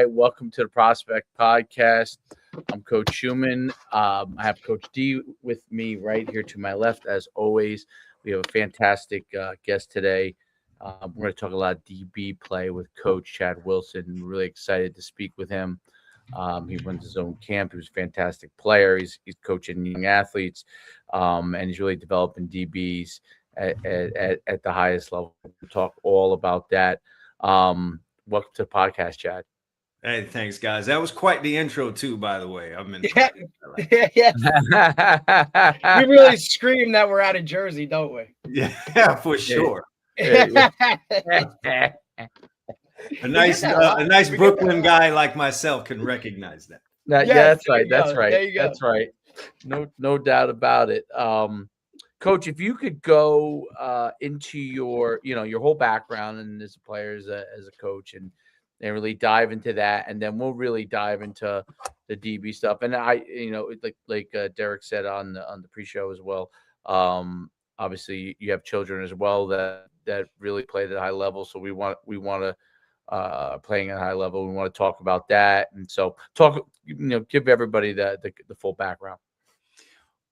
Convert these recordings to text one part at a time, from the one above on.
right, welcome to the Prospect Podcast. I'm Coach Schumann. I have Coach D with me right here to my left, as always. We have a fantastic guest today. We're going to talk a lot of DB play with Coach Chad Wilson. I'm really excited to speak with him. He runs his own camp. He was a fantastic player. He's coaching young athletes, and he's really developing DBs at the highest level. We'll talk all about that. Welcome to the podcast, Chad. Hey, thanks, guys. That was quite the intro, too, by the way. I'm in. Yeah. We really scream that we're out of Jersey, don't we? Yeah, for sure. A nice Brooklyn guy like myself can recognize that. That's right. That's right. That's right. No doubt about it. Coach, if you could go into your whole background and as a player, as a coach, and really dive into that, and then we'll really dive into the DB stuff. And like Derek said on the pre-show as well. Obviously, you have children as well that really play at a high level. So we want to playing at a high level. We want to talk about that, and so give everybody the full background.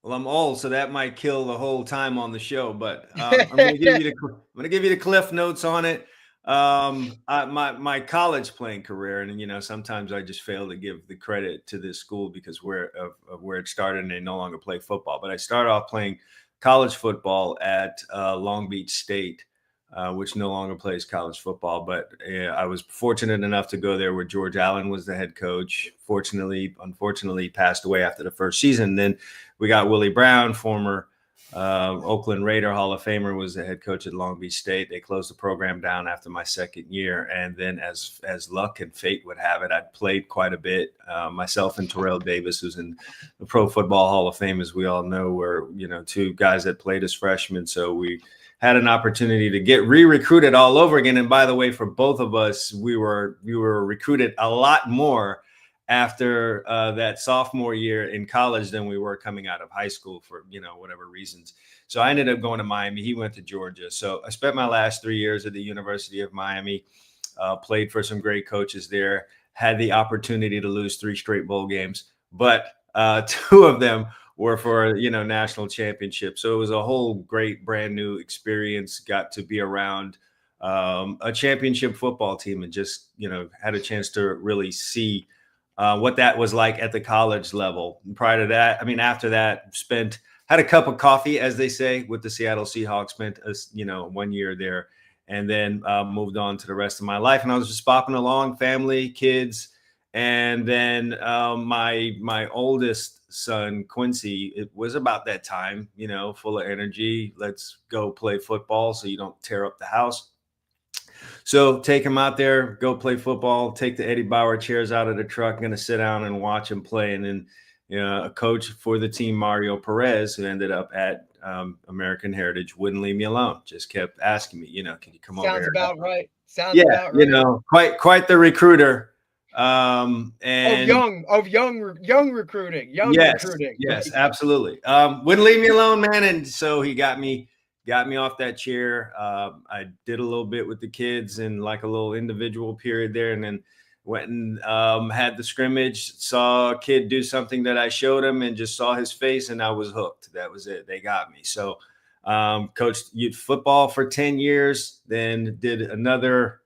Well, I'm old, so that might kill the whole time on the show, but I'm going to give you the cliff notes on it. My college playing career, and sometimes I just fail to give the credit to this school because of where it started, and they no longer play football. But I started off playing college football at Long Beach State, which no longer plays college football. But I was fortunate enough to go there where George Allen was the head coach. Unfortunately, passed away after the first season. Then we got Willie Brown, former Oakland Raider Hall of Famer, was the head coach at Long Beach State. They closed the program down after my second year. And then as luck and fate would have it, I'd played quite a bit. Myself and Terrell Davis, who's in the Pro Football Hall of Fame, as we all know, were, two guys that played as freshmen. So we had an opportunity to get re-recruited all over again. And by the way, for both of us, we were recruited a lot more after that sophomore year in college than we were coming out of high school for, whatever reasons. So I ended up going to Miami. He went to Georgia. So I spent my last 3 years at the University of Miami, played for some great coaches there, had the opportunity to lose 3 straight bowl games, but 2 of them were for, national championships. So it was a whole great brand new experience, got to be around a championship football team and just, had a chance to really see what that was like at the college level. And prior to that, after that, had a cup of coffee, as they say, with the Seattle Seahawks, spent 1 year there, and then moved on to the rest of my life. And I was just bopping along, family, kids. And then my oldest son, Quincy, it was about that time, full of energy. Let's go play football so you don't tear up the house. So take him out there, go play football, take the Eddie Bauer chairs out of the truck, going to sit down and watch him play. And then a coach for the team, Mario Perez, who ended up at American Heritage, wouldn't leave me alone. Just kept asking me, can you come over here? Sounds about right. About right. Quite the recruiter. And young recruiting. Yes, absolutely. Wouldn't leave me alone, man. And so he got me off that chair. I did a little bit with the kids in like a little individual period there, and then went and had the scrimmage, saw a kid do something that I showed him and just saw his face, and I was hooked. That was it. They got me. So coached youth football for 10 years, then did another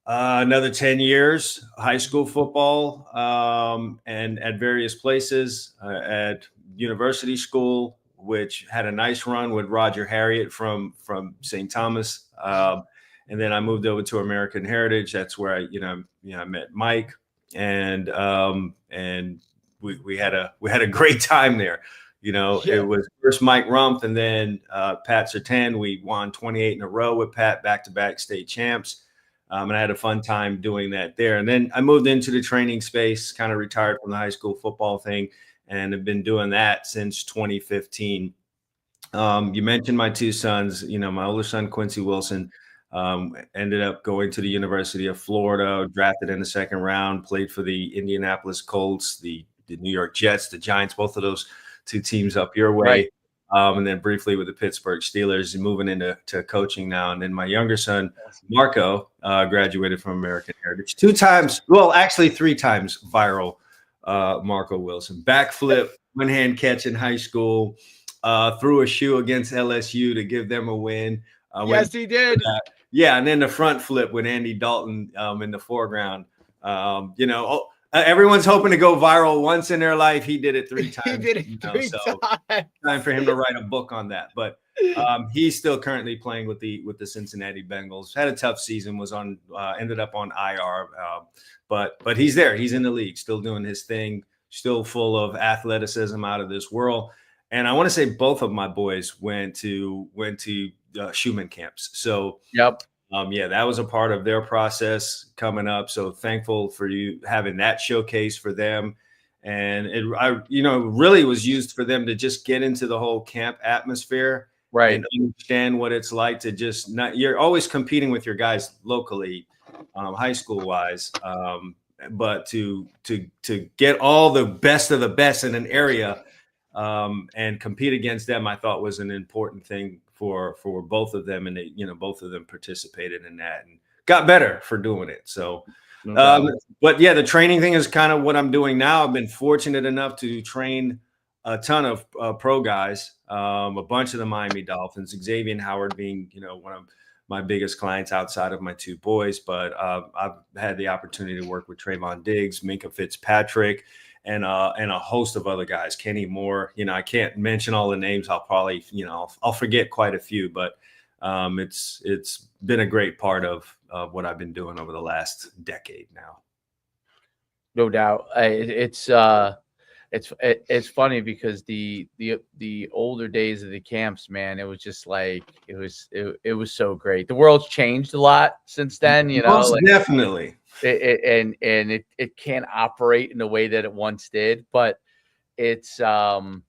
10 years, high school football, and at various places, at university school, which had a nice run with Roger Harriet from St. Thomas. And then I moved over to American Heritage. That's where I met Mike, and we had a great time there. It was first Mike Rumpf and then Pat Surtain. We won 28 in a row with Pat, back-to-back state champs. And I had a fun time doing that there. And then I moved into the training space, kind of retired from the high school football thing, and have been doing that since 2015. You mentioned my 2 sons. My older son, Quincy Wilson, ended up going to the University of Florida, drafted in the 2nd round, played for the Indianapolis Colts, the New York Jets, the Giants, both of those 2 teams up your way. and then briefly with the Pittsburgh Steelers, and moving into coaching now. And then my younger son, Marco, graduated from American Heritage 2 times. Well, actually 3 times viral. Marco Wilson, backflip, one-hand catch in high school, threw a shoe against LSU to give them a win. Yes, he did. Yeah, and then the front flip with Andy Dalton in the foreground. Everyone's hoping to go viral once in their life. He did it 3 times. He did it 3 times. Time for him to write a book on that. But he's still currently playing with the Cincinnati Bengals. Had a tough season. Ended up on IR. But he's there. He's in the league, still doing his thing. Still full of athleticism out of this world. And I want to say both of my boys went to Schumann camps. So yep. That was a part of their process coming up. So thankful for you having that showcase for them. And it really was used for them to just get into the whole camp atmosphere, right? And understand what it's like to just you're always competing with your guys locally, high school wise. But to get all the best of the best in an area and compete against them, I thought was an important thing for both of them, and both of them participated in that and got better for doing it. So, but yeah, the training thing is kind of what I'm doing now. I've been fortunate enough to train a ton of pro guys, a bunch of the Miami Dolphins, Xavier Howard being one of my biggest clients outside of my 2 boys. But I've had the opportunity to work with Trayvon Diggs, Minkah Fitzpatrick, and a host of other guys, Kenny Moore. I can't mention all the names. I'll probably, I'll forget quite a few, but it's been a great part of what I've been doing over the last decade now. No doubt. It's funny because the older days of the camps, man, it was just like it was so great. The world's changed a lot since then, Most definitely. It can't operate in the way that it once did, but it's and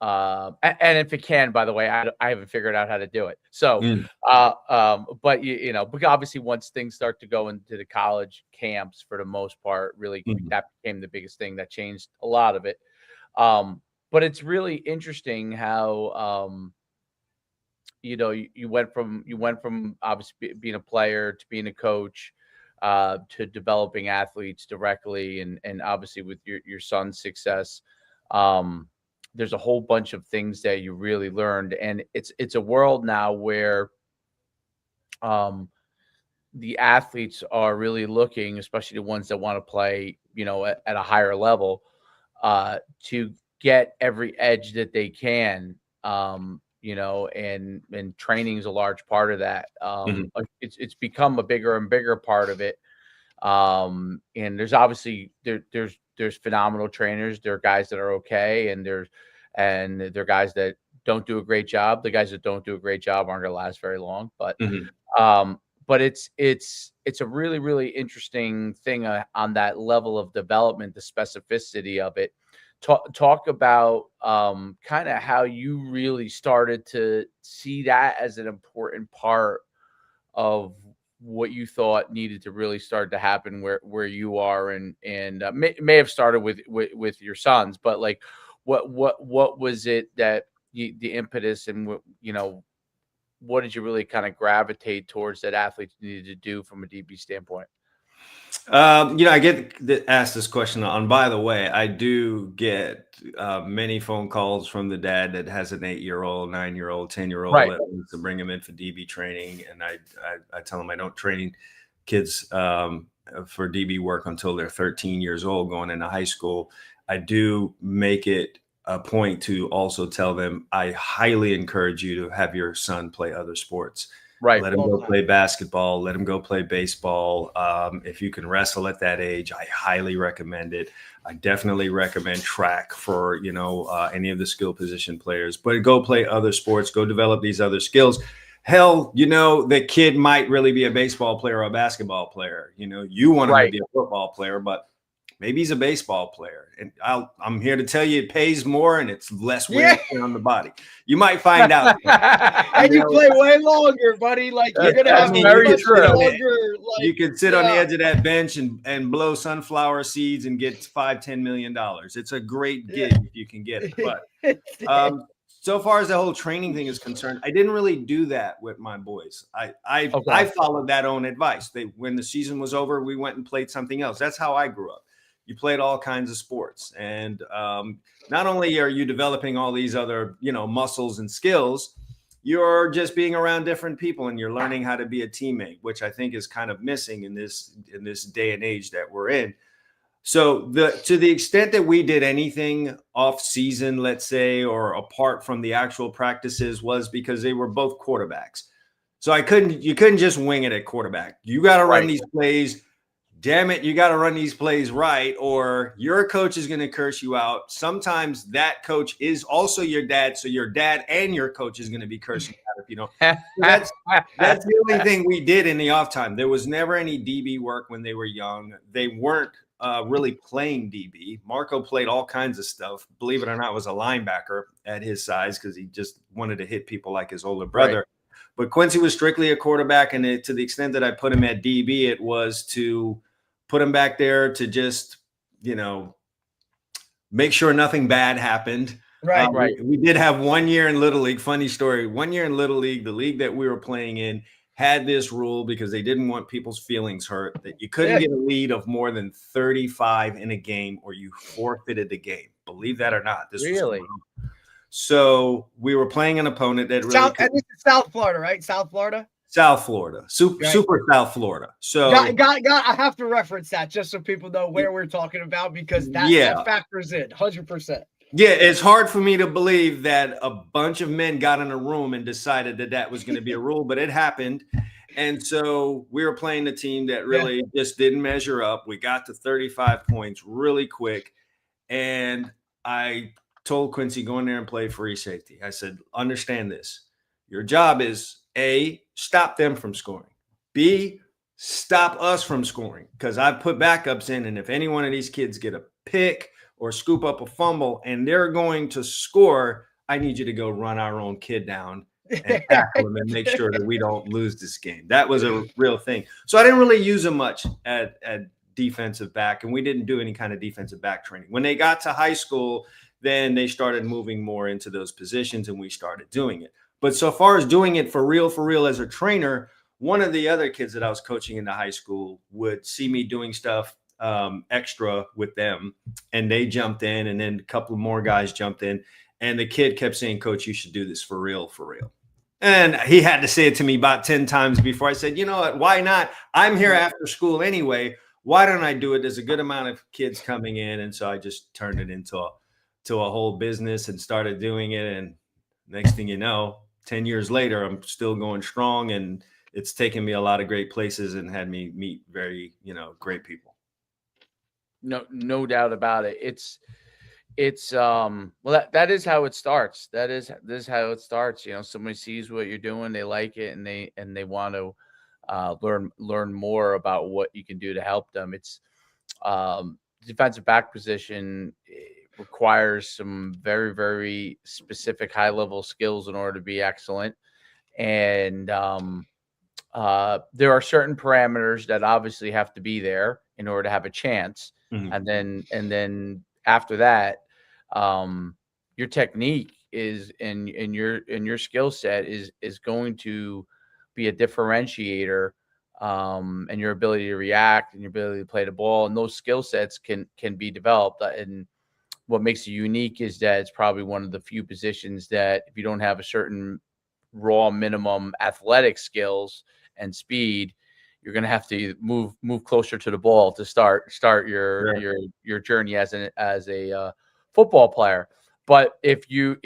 if it can, by the way, I haven't figured out how to do it. So but but obviously once things start to go into the college camps, for the most part, really that became the biggest thing that changed a lot of it. But it's really interesting how you went from obviously being a player to being a coach, to developing athletes directly, and obviously with your son's success. There's a whole bunch of things that you really learned, and it's a world now where the athletes are really looking, especially the ones that want to play, at a higher level, to get every edge that they can, and training is a large part of that. It's become a bigger and bigger part of it. And there's obviously there's phenomenal trainers. There are guys that are okay, and there are guys that don't do a great job. The guys that don't do a great job aren't going to last very long. But it's a really, really interesting thing on that level of development, the specificity of it. Talk about kind of how you really started to see that as an important part of what you thought needed to really start to happen where you are, and may have started with your sons, but like what was it that the impetus, and what did you really kind of gravitate towards that athletes needed to do from a DB standpoint? I get asked this question on. By the way, I do get many phone calls from the dad that has an 8-year-old, 9-year-old, 10-year-old that wants to bring him in for DB training, and I tell them I don't train kids for DB work until they're 13 years old, going into high school. I do make it a point to also tell them I highly encourage you to have your son play other sports. Right. Let him go play basketball. Let him go play baseball. If you can wrestle at that age, I highly recommend it. I definitely recommend track for, any of the skill position players, but go play other sports, go develop these other skills. Hell, the kid might really be a baseball player or a basketball player. You want him to be a football player, but maybe he's a baseball player. And I'm here to tell you it pays more and it's less wear on the body. You might find out. And you play way longer, buddy. Like you're going to have very true. Longer, you can sit on the edge of that bench and blow sunflower seeds and get $5-10 million. It's a great gig if you can get it. But so far as the whole training thing is concerned, I didn't really do that with my boys. I followed that own advice. When the season was over, we went and played something else. That's how I grew up. You played all kinds of sports, and not only are you developing all these other, muscles and skills, you're just being around different people, and you're learning how to be a teammate, which I think is kind of missing in this day and age that we're in. So to the extent that we did anything off season, let's say, or apart from the actual practices, was because they were both quarterbacks. So you couldn't just wing it at quarterback. You got to run these plays. Damn it, you got to run these plays right, or your coach is going to curse you out. Sometimes that coach is also your dad, so your dad and your coach is going to be cursing out if you don't. So that's the only thing we did in the off time. There was never any DB work when they were young. They weren't really playing DB. Marco played all kinds of stuff. Believe it or not, was a linebacker at his size because he just wanted to hit people like his older brother. Right. But Quincy was strictly a quarterback, and to the extent that I put him at DB, it was to put him back there to just, make sure nothing bad happened. Right. We did have 1 year in Little League. Funny story. 1 year in Little League, the league that we were playing in had this rule because they didn't want people's feelings hurt, that you couldn't get a lead of more than 35 in a game or you forfeited the game. Believe that or not. This really? So we were playing an opponent that really and this is South Florida, right? South Florida? South Florida. Super South Florida. So I have to reference that just so people know where we're talking about, because that factors in 100%. Yeah, it's hard for me to believe that a bunch of men got in a room and decided that was going to be a rule, but it happened. And so we were playing a team that really just didn't measure up. We got to 35 points really quick. And I told Quincy, go in there and play free safety. I said, understand this. Your job is A, stop them from scoring. B, stop us from scoring, because I put backups in. And if any one of these kids get a pick or scoop up a fumble and they're going to score, I need you to go run our own kid down and tackle him and make sure that we don't lose this game. That was a real thing. So I didn't really use him much at defensive back, and we didn't do any kind of defensive back training. When they got to high school, then they started moving more into those positions and we started doing it. But so far as doing it for real as a trainer, one of the other kids that I was coaching in the high school would see me doing stuff extra with them, and they jumped in, and then a couple more guys jumped in, and the kid kept saying, Coach, you should do this for real. And he had to say it to me about 10 times before I said, you know what, why not? I'm here after school anyway. Why don't I do it? There's a good amount of kids coming in. And so I just turned it into a whole business and started doing it. And next thing you know, 10 years later, I'm still going strong, and it's taken me a lot of great places and had me meet very, great people. No doubt about it. It's well, that is how it starts. This is how it starts. Somebody sees what you're doing, they like it, and they want to learn more about what you can do to help them. It's defensive back position requires some very, very specific high level skills in order to be excellent. And there are certain parameters that obviously have to be there in order to have a chance. Mm-hmm. And then after that, your technique is and your skill set is going to be a differentiator, and your ability to react and your ability to play the ball, and those skill sets can be developed. And what makes it unique is that it's probably one of the few positions that if you don't have a certain raw minimum athletic skills and speed, you're going to have to move closer to the ball to start your journey as a football player. But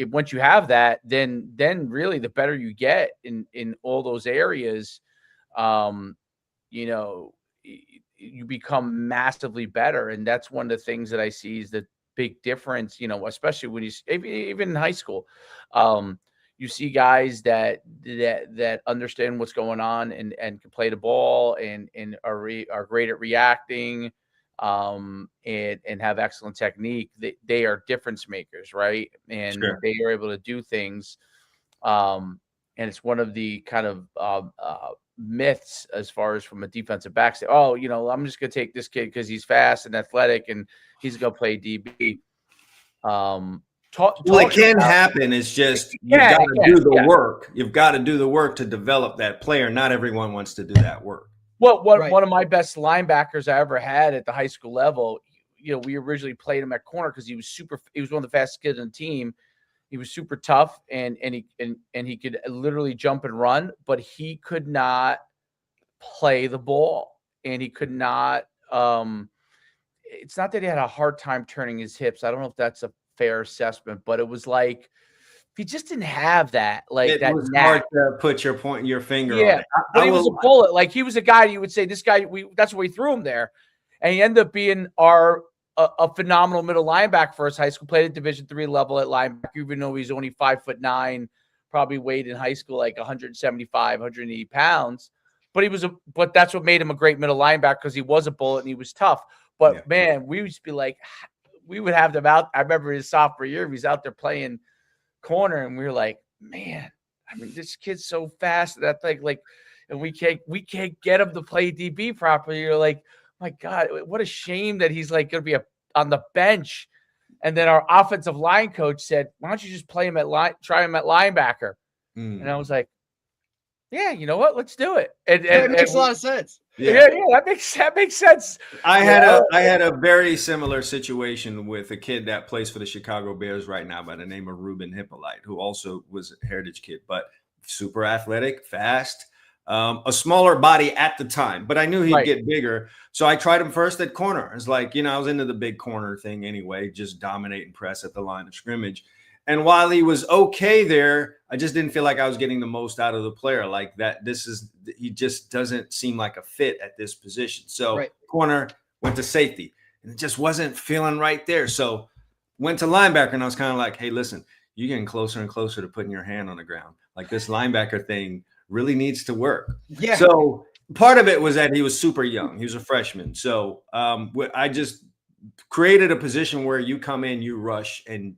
once you have that, then really the better you get in all those areas, you become massively better. And that's one of the things that I see is the big difference, especially when even in high school, you see guys that understand what's going on and can play the ball and are great at reacting, and have excellent technique. They are difference makers, right? And sure, they are able to do things. And it's one of the kind of myths as far as from a defensive back. Say, I'm just going to take this kid because he's fast and athletic and he's going to play DB. Well, it can happen. It's just you've got to do the work. You've got to do the work to develop that player. Not everyone wants to do that work. Well, one of my best linebackers I ever had at the high school level, we originally played him at corner because he was one of the fastest kids on the team. He was super tough and he could literally jump and run, but he could not play the ball, and he could not. It's not that he had a hard time turning his hips. I don't know if that's a fair assessment, but it was like he just didn't have that. Like it that was knack. hard to put your finger on it. But he was a bullet. Like he was a guy you would say this guy. That's why we threw him there, and he ended up being a phenomenal middle linebacker for his high school. Played at Division III level at linebacker, even though he's only 5'9", probably weighed in high school like 175, 180 pounds. But that's what made him a great middle linebacker, because he was a bullet and he was tough. But man, we would be like, we would have them out. I remember his sophomore year, he was out there playing corner, and we were like, man, I mean, this kid's so fast. That thing, like, and we can't get him to play DB properly. You're like, my God, what a shame that he's like going to be on the bench. And then our offensive line coach said, why don't you just try him at linebacker? And I was like, yeah, you know what? Let's do it. And it makes a lot of sense. Yeah, that makes sense. I had a very similar situation with a kid that plays for the Chicago Bears right now by the name of Ruben Hippolyte, who also was a Heritage kid, but super athletic, fast, a smaller body at the time, but I knew he'd get bigger. So I tried him first at corner. It's like, I was into the big corner thing anyway, just dominate and press at the line of scrimmage. And while he was okay there, I just didn't feel like I was getting the most out of the player. Like that, he just doesn't seem like a fit at this position. So corner, went to safety, and it just wasn't feeling right there. So went to linebacker, and I was kind of like, hey, listen, you're getting closer and closer to putting your hand on the ground. Like this linebacker thing really needs to work. Yeah. So part of it was that he was super young. He was a freshman. So I just created a position where you come in, you rush, and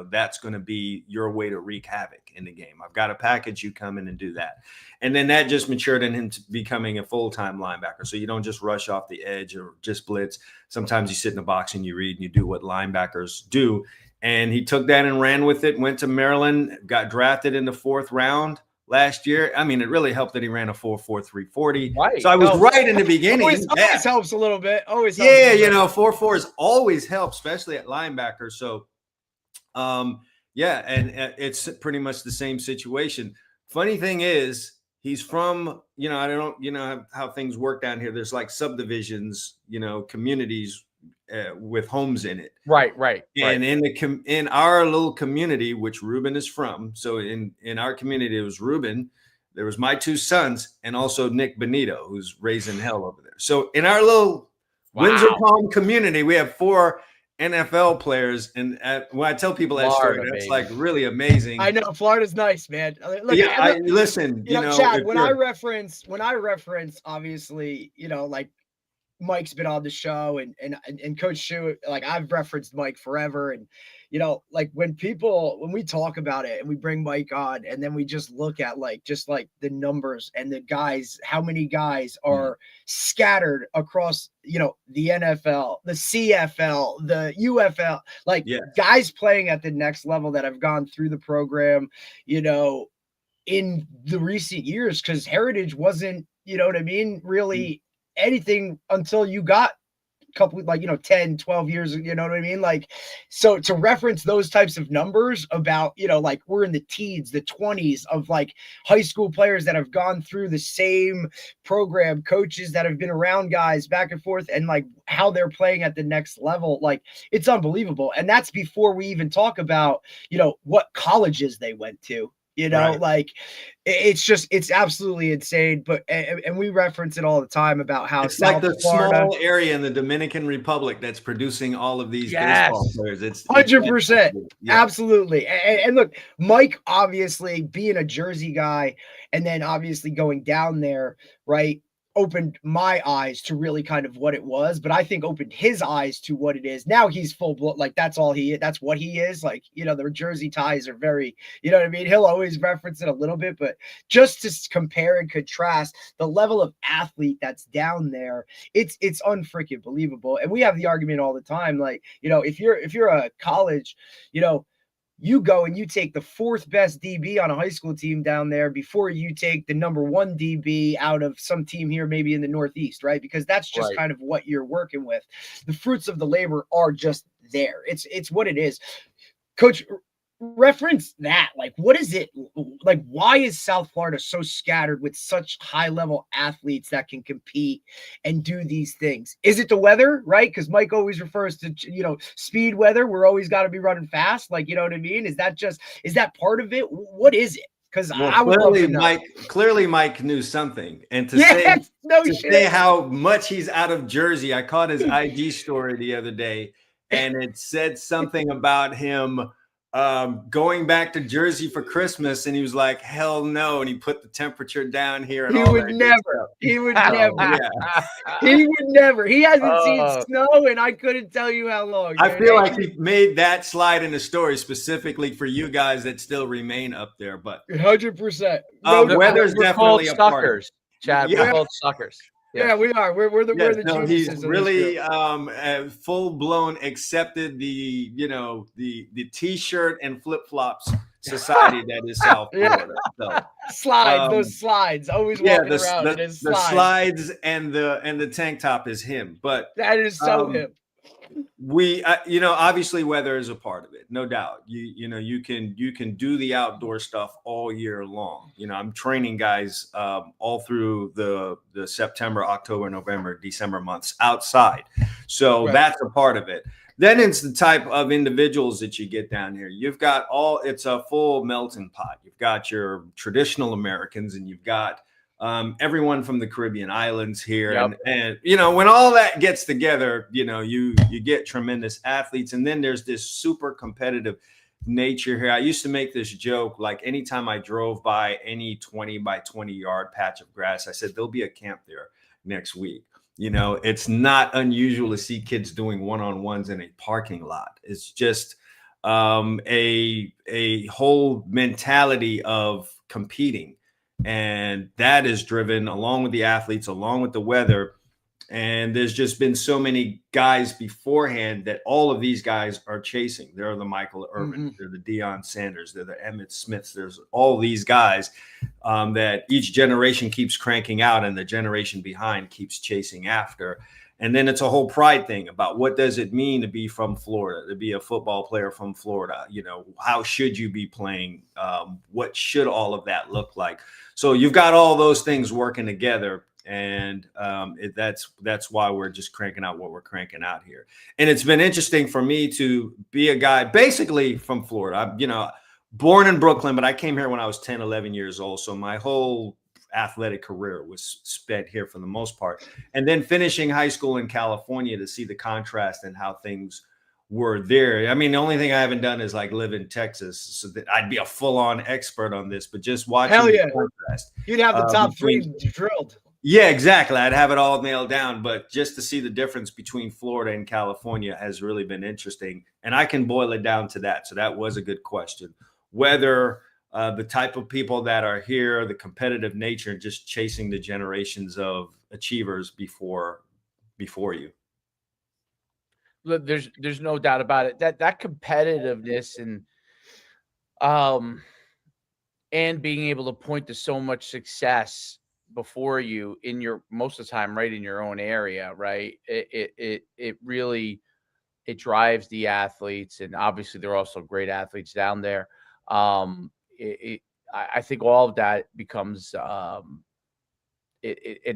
that's going to be your way to wreak havoc in the game. I've got a package, you come in and do that. And then that just matured in him to becoming a full-time linebacker. So you don't just rush off the edge or just blitz. Sometimes you sit in the box and you read and you do what linebackers do. And he took that and ran with it, went to Maryland, got drafted in the 4th round last year. I mean, it really helped that he ran a 4.43 40. Right. So I was right in the beginning. Always helps a little bit. Always helps. Yeah, 4.4s always help, especially at linebacker. So, and it's pretty much the same situation. Funny thing is, he's from, I don't, how things work down here. There's like subdivisions, communities with homes in it. Right. And in our little community, which Ruben is from, so in our community, it was Ruben, there was my 2 sons, and also Nick Benito, who's raising hell over there. So in our little Windsor Palm community, we have 4 NFL players, and when I tell people that story, that's like really amazing. I know Florida's nice, man. Look, listen, Chad, when I reference, obviously, like Mike's been on the show and Coach Shu, like I've referenced Mike forever. And, like when we talk about it and we bring Mike on and then we just look at just the numbers and the guys, how many guys are scattered across, the NFL, the CFL, the UFL, guys playing at the next level that have gone through the program, in the recent years, because Heritage wasn't, really anything until you got a couple 10, 12 years, you know what I mean? So to reference those types of numbers about, we're in the teens, the 20s of high school players that have gone through the same program, coaches that have been around guys back and forth, and how they're playing at the next level, it's unbelievable. And that's before we even talk about, what colleges they went to. It's absolutely insane. But and we reference it all the time about how it's South the Florida, small area in the Dominican Republic that's producing all of these baseball players. It's 100%, absolutely. And look, Mike, obviously being a Jersey guy, and then obviously going down there, right, opened my eyes to really kind of what it was, but I think opened his eyes to what it is. Now he's full blood, that's what he is. The Jersey ties are very, you know what I mean? He'll always reference it a little bit, but just to compare and contrast the level of athlete that's down there, it's unfreaking believable. And we have the argument all the time, if you're a college, you go and you take the 4th best DB on a high school team down there before you take the number 1 DB out of some team here, maybe in the Northeast, right? Because that's just kind of what you're working with. The fruits of the labor are just there. It's what it is. Coach, reference that. Like, what is it like? Why is South Florida so scattered with such high level athletes that can compete and do these things? Is it the weather, right? Because Mike always refers to, speed weather. We're always got to be running fast. Like, you know what I mean? Is that part of it? What is it? Because I would love to know. Clearly Mike knew something. And to say how much he's out of Jersey, I caught his IG story the other day, and it said something about him going back to Jersey for Christmas, and he was like, hell no. And he put the temperature down here. And He would never. He would never. He hasn't seen snow, and I couldn't tell you how long. I feel like he made that slide in the story specifically for you guys that still remain up there. But 100%. Weather's definitely a part. Chad, we're called suckers. Yeah, we are. We're the geniuses. He's really full blown accepted the t-shirt and flip flops society that is South Florida. So, those slides, always walking around in his slides. The slides and the tank top is him. But that is so him. We obviously weather is a part of it, no doubt. You can do the outdoor stuff all year long. I'm training guys all through the September, October, November, December months outside, so that's a part of it. Then it's the type of individuals that you get down here. You've got it's a full melting pot. You've got your traditional Americans, and you've got everyone from the Caribbean islands here. And when all that gets together, you get tremendous athletes. And then there's this super competitive nature here. I used to make this joke, like anytime I drove by any 20 by 20 yard patch of grass, I said, there'll be a camp there next week. It's not unusual to see kids doing one-on-ones in a parking lot. It's just a whole mentality of competing. And that is driven along with the athletes, along with the weather. And there's just been so many guys beforehand that all of these guys are chasing. They're the Michael Irvin, they're the Deion Sanders, they're the Emmitt Smiths. There's all these guys that each generation keeps cranking out, and the generation behind keeps chasing after. And then it's a whole pride thing about what does it mean to be from Florida, to be a football player from Florida? How should you be playing? What should all of that look like? So you've got all those things working together, and that's why we're just cranking out what we're cranking out here. And it's been interesting for me to be a guy basically from Florida. I'm, born in Brooklyn, but I came here when I was 10, 11 years old. So my whole athletic career was spent here for the most part, and then finishing high school in California to see the contrast and how things were there. I mean, the only thing I haven't done is like live in Texas, so that I'd be a full-on expert on this, but just watching the contrast. You'd have the top three drilled. Yeah, exactly. I'd have it all nailed down, but just to see the difference between Florida and California has really been interesting, and I can boil it down to that. So that was a good question. Whether the type of people that are here, the competitive nature, and just chasing the generations of achievers before you. There's no doubt about it. That competitiveness and being able to point to so much success before you in your most of the time right in your own area, right? It really drives the athletes, and obviously they're also great athletes down there. I think all of that becomes an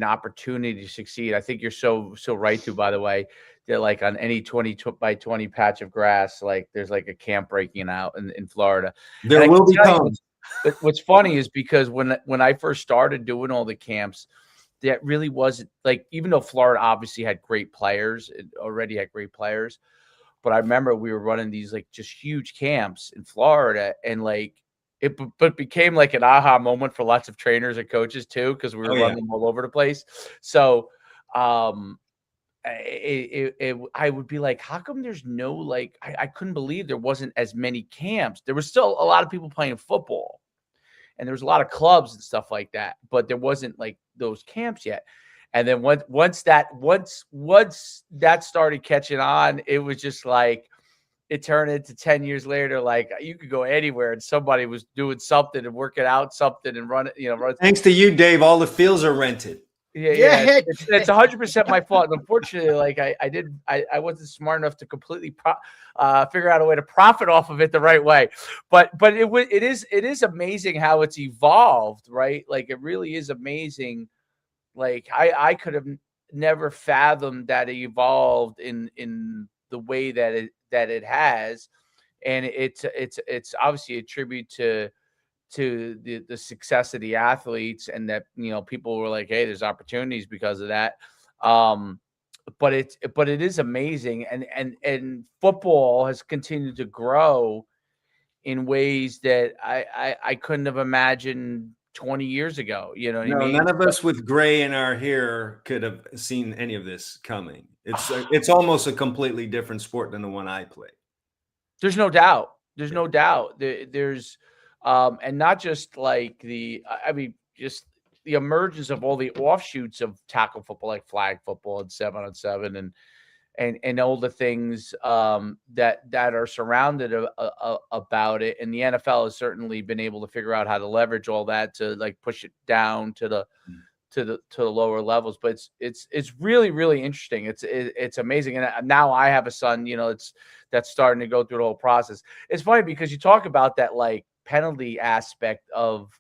opportunity to succeed. I think you're so right too, by the way, that like on any 20 by 20 patch of grass, like there's like a camp breaking out in Florida. There will be times. But what's funny is because when I first started doing all the camps, that really wasn't like, even though Florida obviously had great players, it already had great players. But I remember we were running these like just huge camps in Florida, and like it became like an aha moment for lots of trainers and coaches too, because we were running them all over the place. So I would be like, how come there's no, like, I couldn't believe there wasn't as many camps. There was still a lot of people playing football, and there was a lot of clubs and stuff like that, but there wasn't like those camps yet. And then once that started catching on, it was just like it turned into 10 years later, like you could go anywhere and somebody was doing something and working out something and run it, Thanks to you, Dave, all the fields are rented. Yeah. It's 100% my fault. And unfortunately, like I wasn't smart enough to completely figure out a way to profit off of it the right way. But it is amazing how it's evolved, right? Like it really is amazing. Like I could have never fathomed that it evolved in the way that it has, and it's obviously a tribute to the success of the athletes, and that people were like, hey, there's opportunities because of that. But it is amazing, and football has continued to grow in ways that I couldn't have imagined 20 years ago. You know what I mean? None of us with gray in our hair could have seen any of this coming. It's almost a completely different sport than the one I played. There's no doubt. There's no doubt. There's and not just like just the emergence of all the offshoots of tackle football, like flag football and 7-on-7 and all the things that are surrounded about it. And the NFL has certainly been able to figure out how to leverage all that to like push it down to the lower levels. But it's really, really interesting. It's amazing. And now I have a son, that's starting to go through the whole process. It's funny because you talk about that like penalty aspect of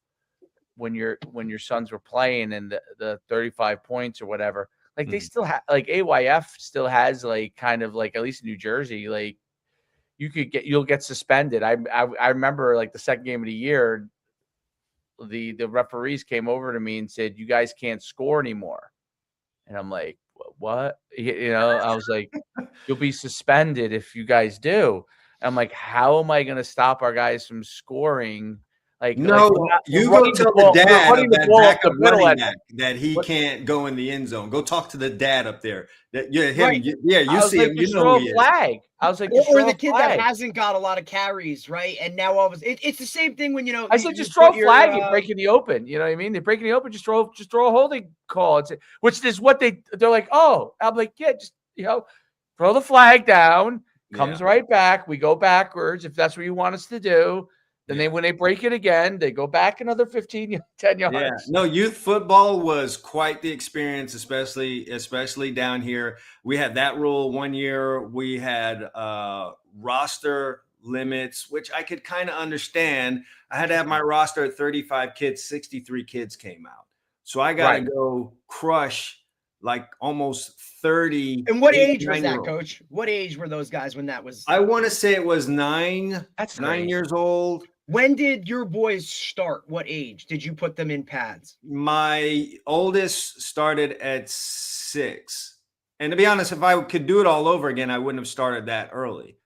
when your sons were playing and the 35 points or whatever. Like they still have, like AYF still has like kind of like, at least in New Jersey, like you'll get suspended. I remember like the second game of the year, the referees came over to me and said, you guys can't score anymore. And I'm like, what? I was like, you'll be suspended if you guys do. And I'm like, how am I going to stop our guys from scoring? Like, you go tell the dad of that backup running back that he can't go in the end zone. Go talk to the dad up there. You see him. You know who he is. I was like, or the kid that hasn't got a lot of carries, right? And now it's the same thing when I said just throw a flag and breaking the open. You know what I mean? They're breaking the open. Just throw a holding call. Which is what they're like. Oh, I'm like, yeah, just throw the flag down. Comes right back. We go backwards if that's what you want us to do. Then when they break it again, they go back another 10 yards. Yeah. No, youth football was quite the experience, especially down here. We had that rule one year. We had roster limits, which I could kind of understand. I had to have my roster at 35 kids, 63 kids came out. So I got to go crush like almost 30. And what age was that, Coach? What age were those guys when that was? I want to say it was 9. That's 9 years old. When did your boys start? What age did you put them in pads? My oldest started at 6. And to be honest, if I could do it all over again, I wouldn't have started that early.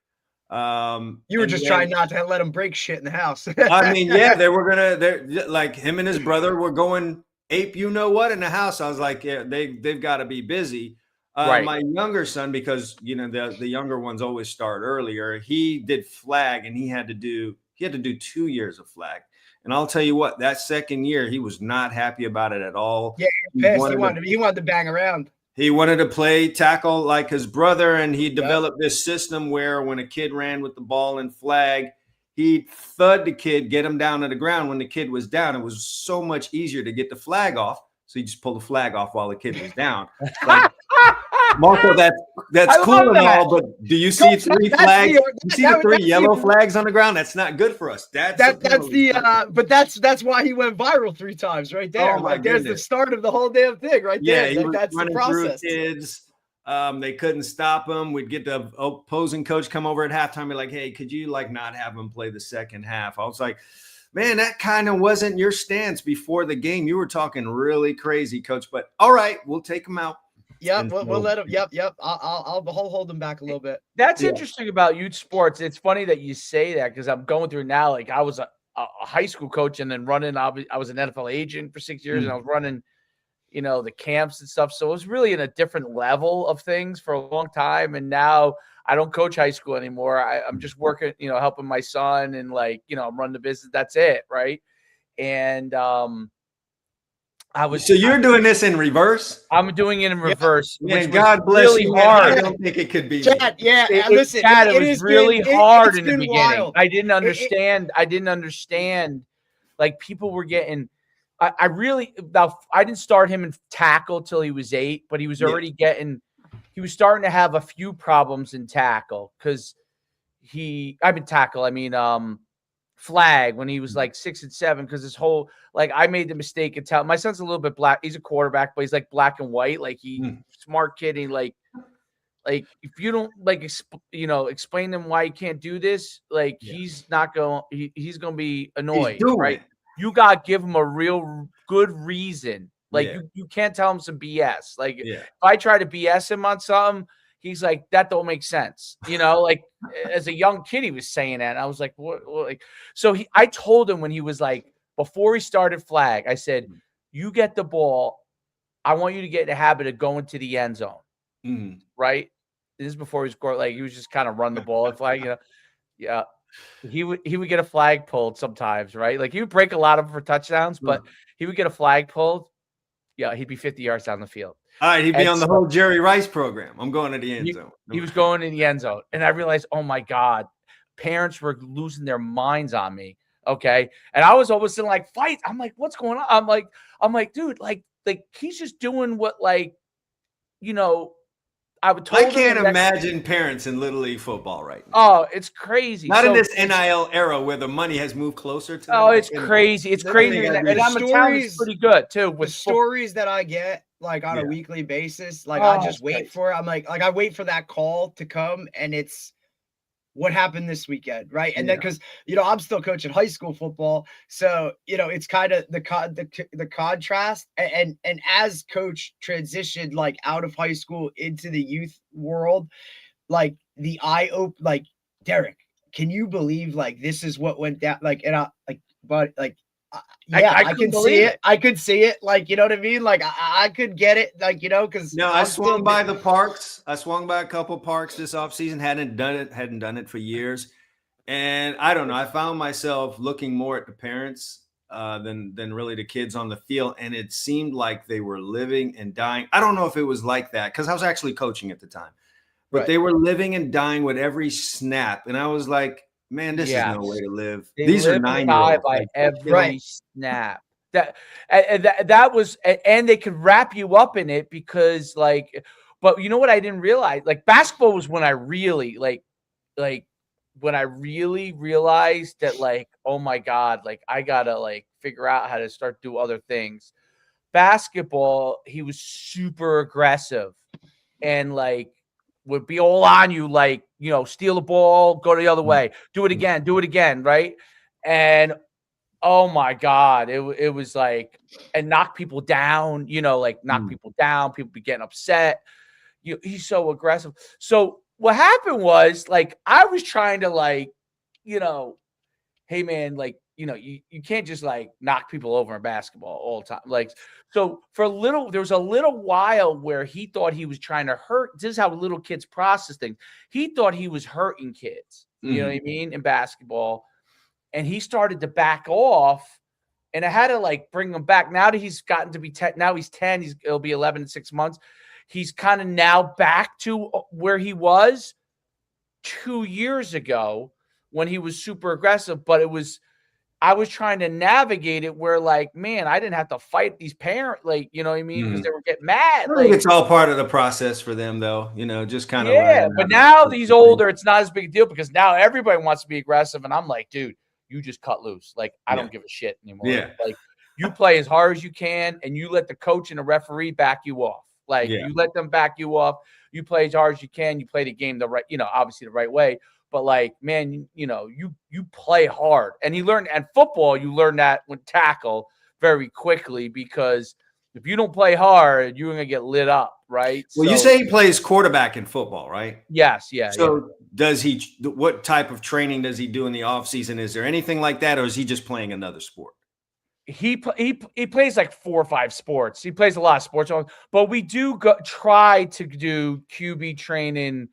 You were just trying not to let them break shit in the house. I mean, yeah, they're like him and his brother were going ape, in the house. I was like, yeah, they've got to be busy. My younger son, because the younger ones always start earlier, he did flag and he had to do 2 years of flag. And I'll tell you what, that second year, he was not happy about it at all. Yeah, he wanted to bang around. He wanted to play tackle like his brother, and he developed this system where when a kid ran with the ball and flag, he'd thud the kid, get him down to the ground. When the kid was down, it was so much easier to get the flag off. So you just pull the flag off while the kid was down. Like, Marco, that's cool and all, but do you see 3 flags? You see the 3 yellow flags on the ground? That's not good for us. But that's why he went viral 3 times right there. Oh my there's the start of the whole damn thing right there. Yeah, that's the process. Kids, they couldn't stop him. We'd get the opposing coach come over at halftime and be like, hey, could you not have him play the second half? I was like, man, that kind of wasn't your stance before the game. You were talking really crazy, coach, but all right, we'll take him out. Yep, we'll let him. Yep. I'll hold them back a little bit. That's interesting about youth sports. It's funny that you say that because I'm going through now. Like I was a high school coach and then running. I was an NFL agent for 6 years, and I was running, the camps and stuff. So it was really in a different level of things for a long time. And now I don't coach high school anymore. I'm just working, helping my son and I'm running the business. That's it, right? And So you're doing this in reverse? I'm doing it in reverse. Man, God bless really you. Hard. I don't think it could be. Chad, listen, Chad, it was really hard in the beginning. Wild. I didn't understand. I didn't understand. Like people were getting. I didn't start him in tackle till he was 8, but he was already getting. He was starting to have a few problems in tackle because flag when he was like 6 and 7 because his whole I made the mistake of telling my son's a little bit black. He's a quarterback, but he's like black and white. Like smart kid. And like if you don't explain to him why he can't do this, he's not going. He's going to be annoyed, right? You got to give him a real good reason. You can't tell him some BS. If I try to BS him on something, he's like, that don't make sense. As a young kid, he was saying that. And I was like, what? So I told him when he was before he started flag, I said, you get the ball. I want you to get in the habit of going to the end zone. Mm-hmm. Right. This is before he scored. He was just kind of run the ball and flag, Yeah. He would get a flag pulled sometimes, right? He would break a lot of them for touchdowns, but he would get a flag pulled. Yeah, he'd be 50 yards down the field. All right, he'd be on the whole Jerry Rice program. I'm going to the end zone. He was going in the end zone. And I realized, oh my God, parents were losing their minds on me. Okay. And I was almost in fights. I'm like, what's going on? I'm like, dude, he's just doing what I can't imagine parents in Little League football right now. Oh, it's crazy. Not in this NIL era where the money has moved closer to them. Oh, it's crazy. It's crazy. And I'm a town is pretty good too. With stories that I get on a weekly basis, I just wait for it. I'm I wait for that call to come, and it's what happened this weekend, right? And then because I'm still coaching high school football, so it's kind of the contrast. And as coach transitioned out of high school into the youth world, the eye open, Derek, can you believe this is what went down? I can see it. I could see it. You know what I mean? I could get it. Because I swung by the parks. I swung by a couple parks this offseason. Hadn't done it for years. And I don't know. I found myself looking more at the parents than really the kids on the field. And it seemed like they were living and dying. I don't know if it was like that because I was actually coaching at the time. But they were living and dying with every snap. And I was like, man, this is no way to live. These are 9-year-olds. By every snap. That was, and they could wrap you up in it because but you know what I didn't realize? Basketball was when I really when I really realized that oh my God, I gotta figure out how to start do other things. Basketball, he was super aggressive and would be all on you, steal the ball, go the other way, do it again, right? And oh my God, it was and knock people down, knock people down, people be getting upset. He's so aggressive. So what happened was I was trying to hey man, you can't just knock people over in basketball all the time. So there was a little while where he thought he was trying to hurt. This is how little kids process things. He thought he was hurting kids, you know what I mean, in basketball. And he started to back off, and I had to bring him back. Now that he's gotten to be 10, now he's 10, it'll be 11 in 6 months. He's kind of now back to where he was 2 years ago when he was super aggressive, but I was trying to navigate it where man, I didn't have to fight these parents, you know what I mean? Because they were getting mad. I think it's all part of the process for them though, just kind of. Yeah, but now he's older, it's not as big a deal because now everybody wants to be aggressive. And I'm like, dude, you just cut loose. I don't give a shit anymore. Yeah. You play as hard as you can and you let the coach and the referee back you off. You let them back you off. You play as hard as you can. You play the game the right, obviously the right way. But man, you play hard. And you learn at football, you learn that with tackle very quickly because if you don't play hard, you're gonna get lit up, right? Well, you say he plays quarterback in football, right? Yes, yeah. So does he? What type of training does he do in the off season? Is there anything like that, or is he just playing another sport? He plays 4 or 5 sports. He plays a lot of sports, but we do try to do QB training.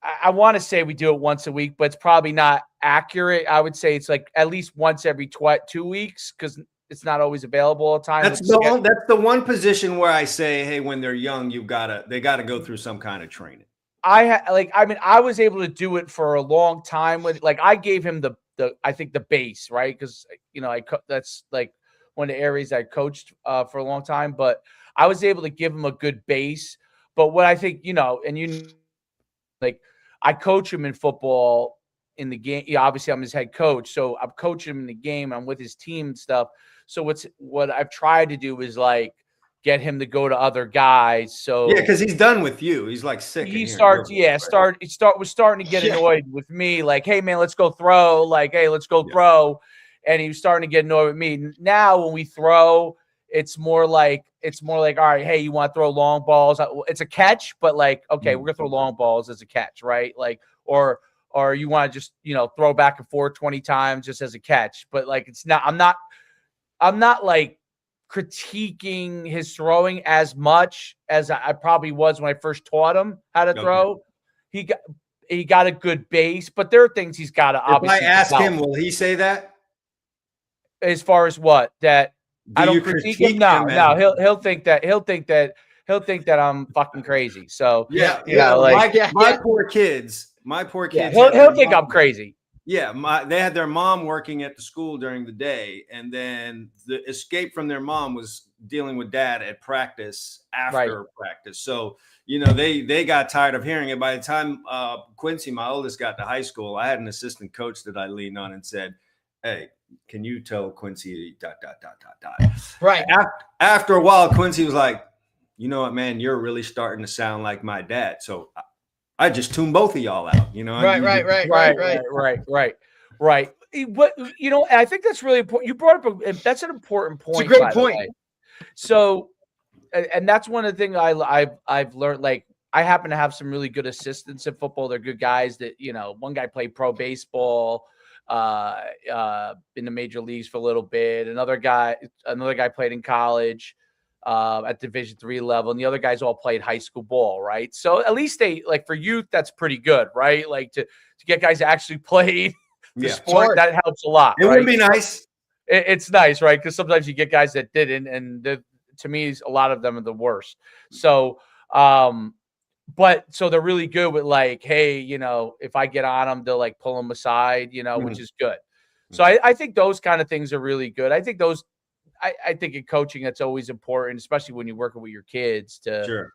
I want to say we do it once a week, but it's probably not accurate. I would say it's at least once every 2 weeks because it's not always available all the time. That's the one position where I say, hey, when they're young, they gotta go through some kind of training. I was able to do it for a long time with, like, I gave him I think the base, right? Because, you know, that's like one of the areas I coached for a long time, but I was able to give him a good base. But what I think, you know, and like, I coach him in football in the game. Yeah, obviously I'm his head coach, so I'm coaching him in the game. I'm with his team and stuff. So what I've tried to do is, like, get him to go to other guys. So yeah, because he's done with you. He's like sick. He was starting to get annoyed with me. Like, hey man, let's go throw. Like, hey, let's go throw. And he was starting to get annoyed with me. Now when we throw, it's more like, all right, hey, you want to throw long balls? It's a catch, but like, okay, we're gonna throw long balls as a catch, right? Like, or you want to just, you know, throw back and forth 20 times just as a catch. But like, I'm not like critiquing his throwing as much as I probably was when I first taught him how to throw. He got a good base, but there are things he's got to obviously. If I ask him, will he say that? As far as what? That I don't critique him? No, he'll think that I'm fucking crazy. So yeah, like my poor kids. He'll think I'm crazy. Yeah, they had their mom working at the school during the day, and then the escape from their mom was dealing with dad at practice after practice. So, you know, they got tired of hearing it. By the time Quincy, my oldest, got to high school, I had an assistant coach that I leaned on and said, hey, can you tell Quincy ... Right. After a while, Quincy was like, you know what, man, you're really starting to sound like my dad. So I just tuned both of y'all out, you know. Right. What, you know, I think that's really important. You brought up that's an important point. It's a great point. So, and that's one of the things I've learned. Like, I happen to have some really good assistants in football. They're good guys that, you know, one guy played pro baseball in the major leagues for a little bit. Another guy played in college at Division III level, and the other guys all played high school ball, right? So at least they, like, for youth, that's pretty good, right? Like, to get guys that actually played the sport, that helps a lot. It would be nice. It's nice, right? Because sometimes you get guys that didn't, and to me, a lot of them are the worst. So, but so they're really good with, like, hey, you know, if I get on them, they'll, like, pull them aside, you know, which is good. So I think those kind of things are really good. I think I think in coaching, that's always important, especially when you're working with your kids, to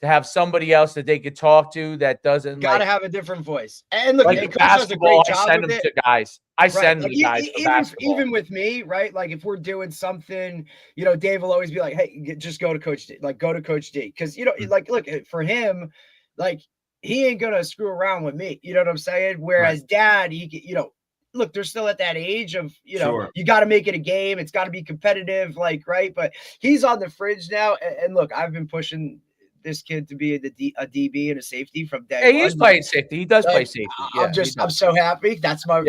have somebody else that they could talk to that doesn't have a different voice. And look, like basketball, I send them to guys. I send them to guys for basketball. Even with me, right? Like, if we're doing something, you know, Dave will always be like, hey, just go to Coach D. Like, go to Coach D. Because, you know, like, look, for him, like, he ain't going to screw around with me. You know what I'm saying? Whereas dad, he, you know, look, they're still at that age of, you know, you got to make it a game. It's got to be competitive, like, right? But he's on the fringe now. And look, I've been pushing this kid to be a DB and a safety from day one. He's playing safety. He does play safety. I'm so happy. That's my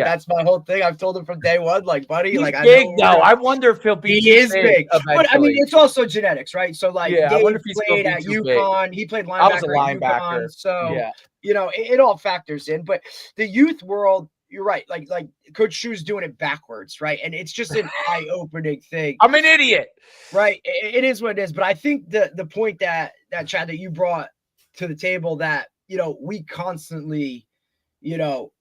whole thing. I've told him from day one, like, buddy, he's like, big now. I wonder if he'll be. He is big. But I mean, it's also genetics, right? So, like, Dave I wonder if he's played at UConn. He played linebacker. I was a linebacker. So you know, it all factors in. But the youth world, you're right. Like Coach Shu's doing it backwards, right? And it's just an eye-opening thing. I'm an idiot, right? It is what it is. But I think the point that Chad, that you brought to the table, that, you know, we constantly, you know,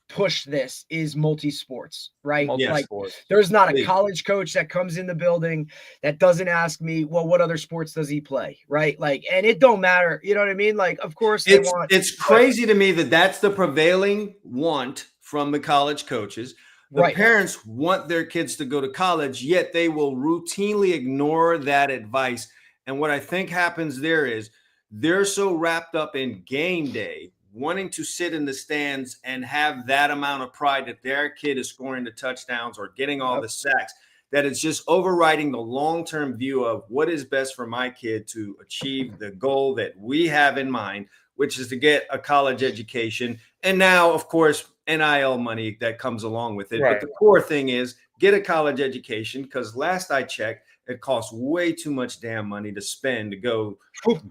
push this, is multi-sports, right? Like, there's not a college coach that comes in the building that doesn't ask me, well, what other sports does he play, right? Like, and it don't matter, you know what I mean? Like, of course it's crazy to me that that's the prevailing want from the college coaches. The parents want their kids to go to college, yet they will routinely ignore that advice. And what I think happens there is they're so wrapped up in game day, wanting to sit in the stands and have that amount of pride that their kid is scoring the touchdowns or getting all the sacks, that it's just overriding the long-term view of what is best for my kid to achieve the goal that we have in mind, which is to get a college education. And now, of course, NIL money that comes along with it. But the core thing is get a college education, because last I checked, it costs way too much damn money to spend to go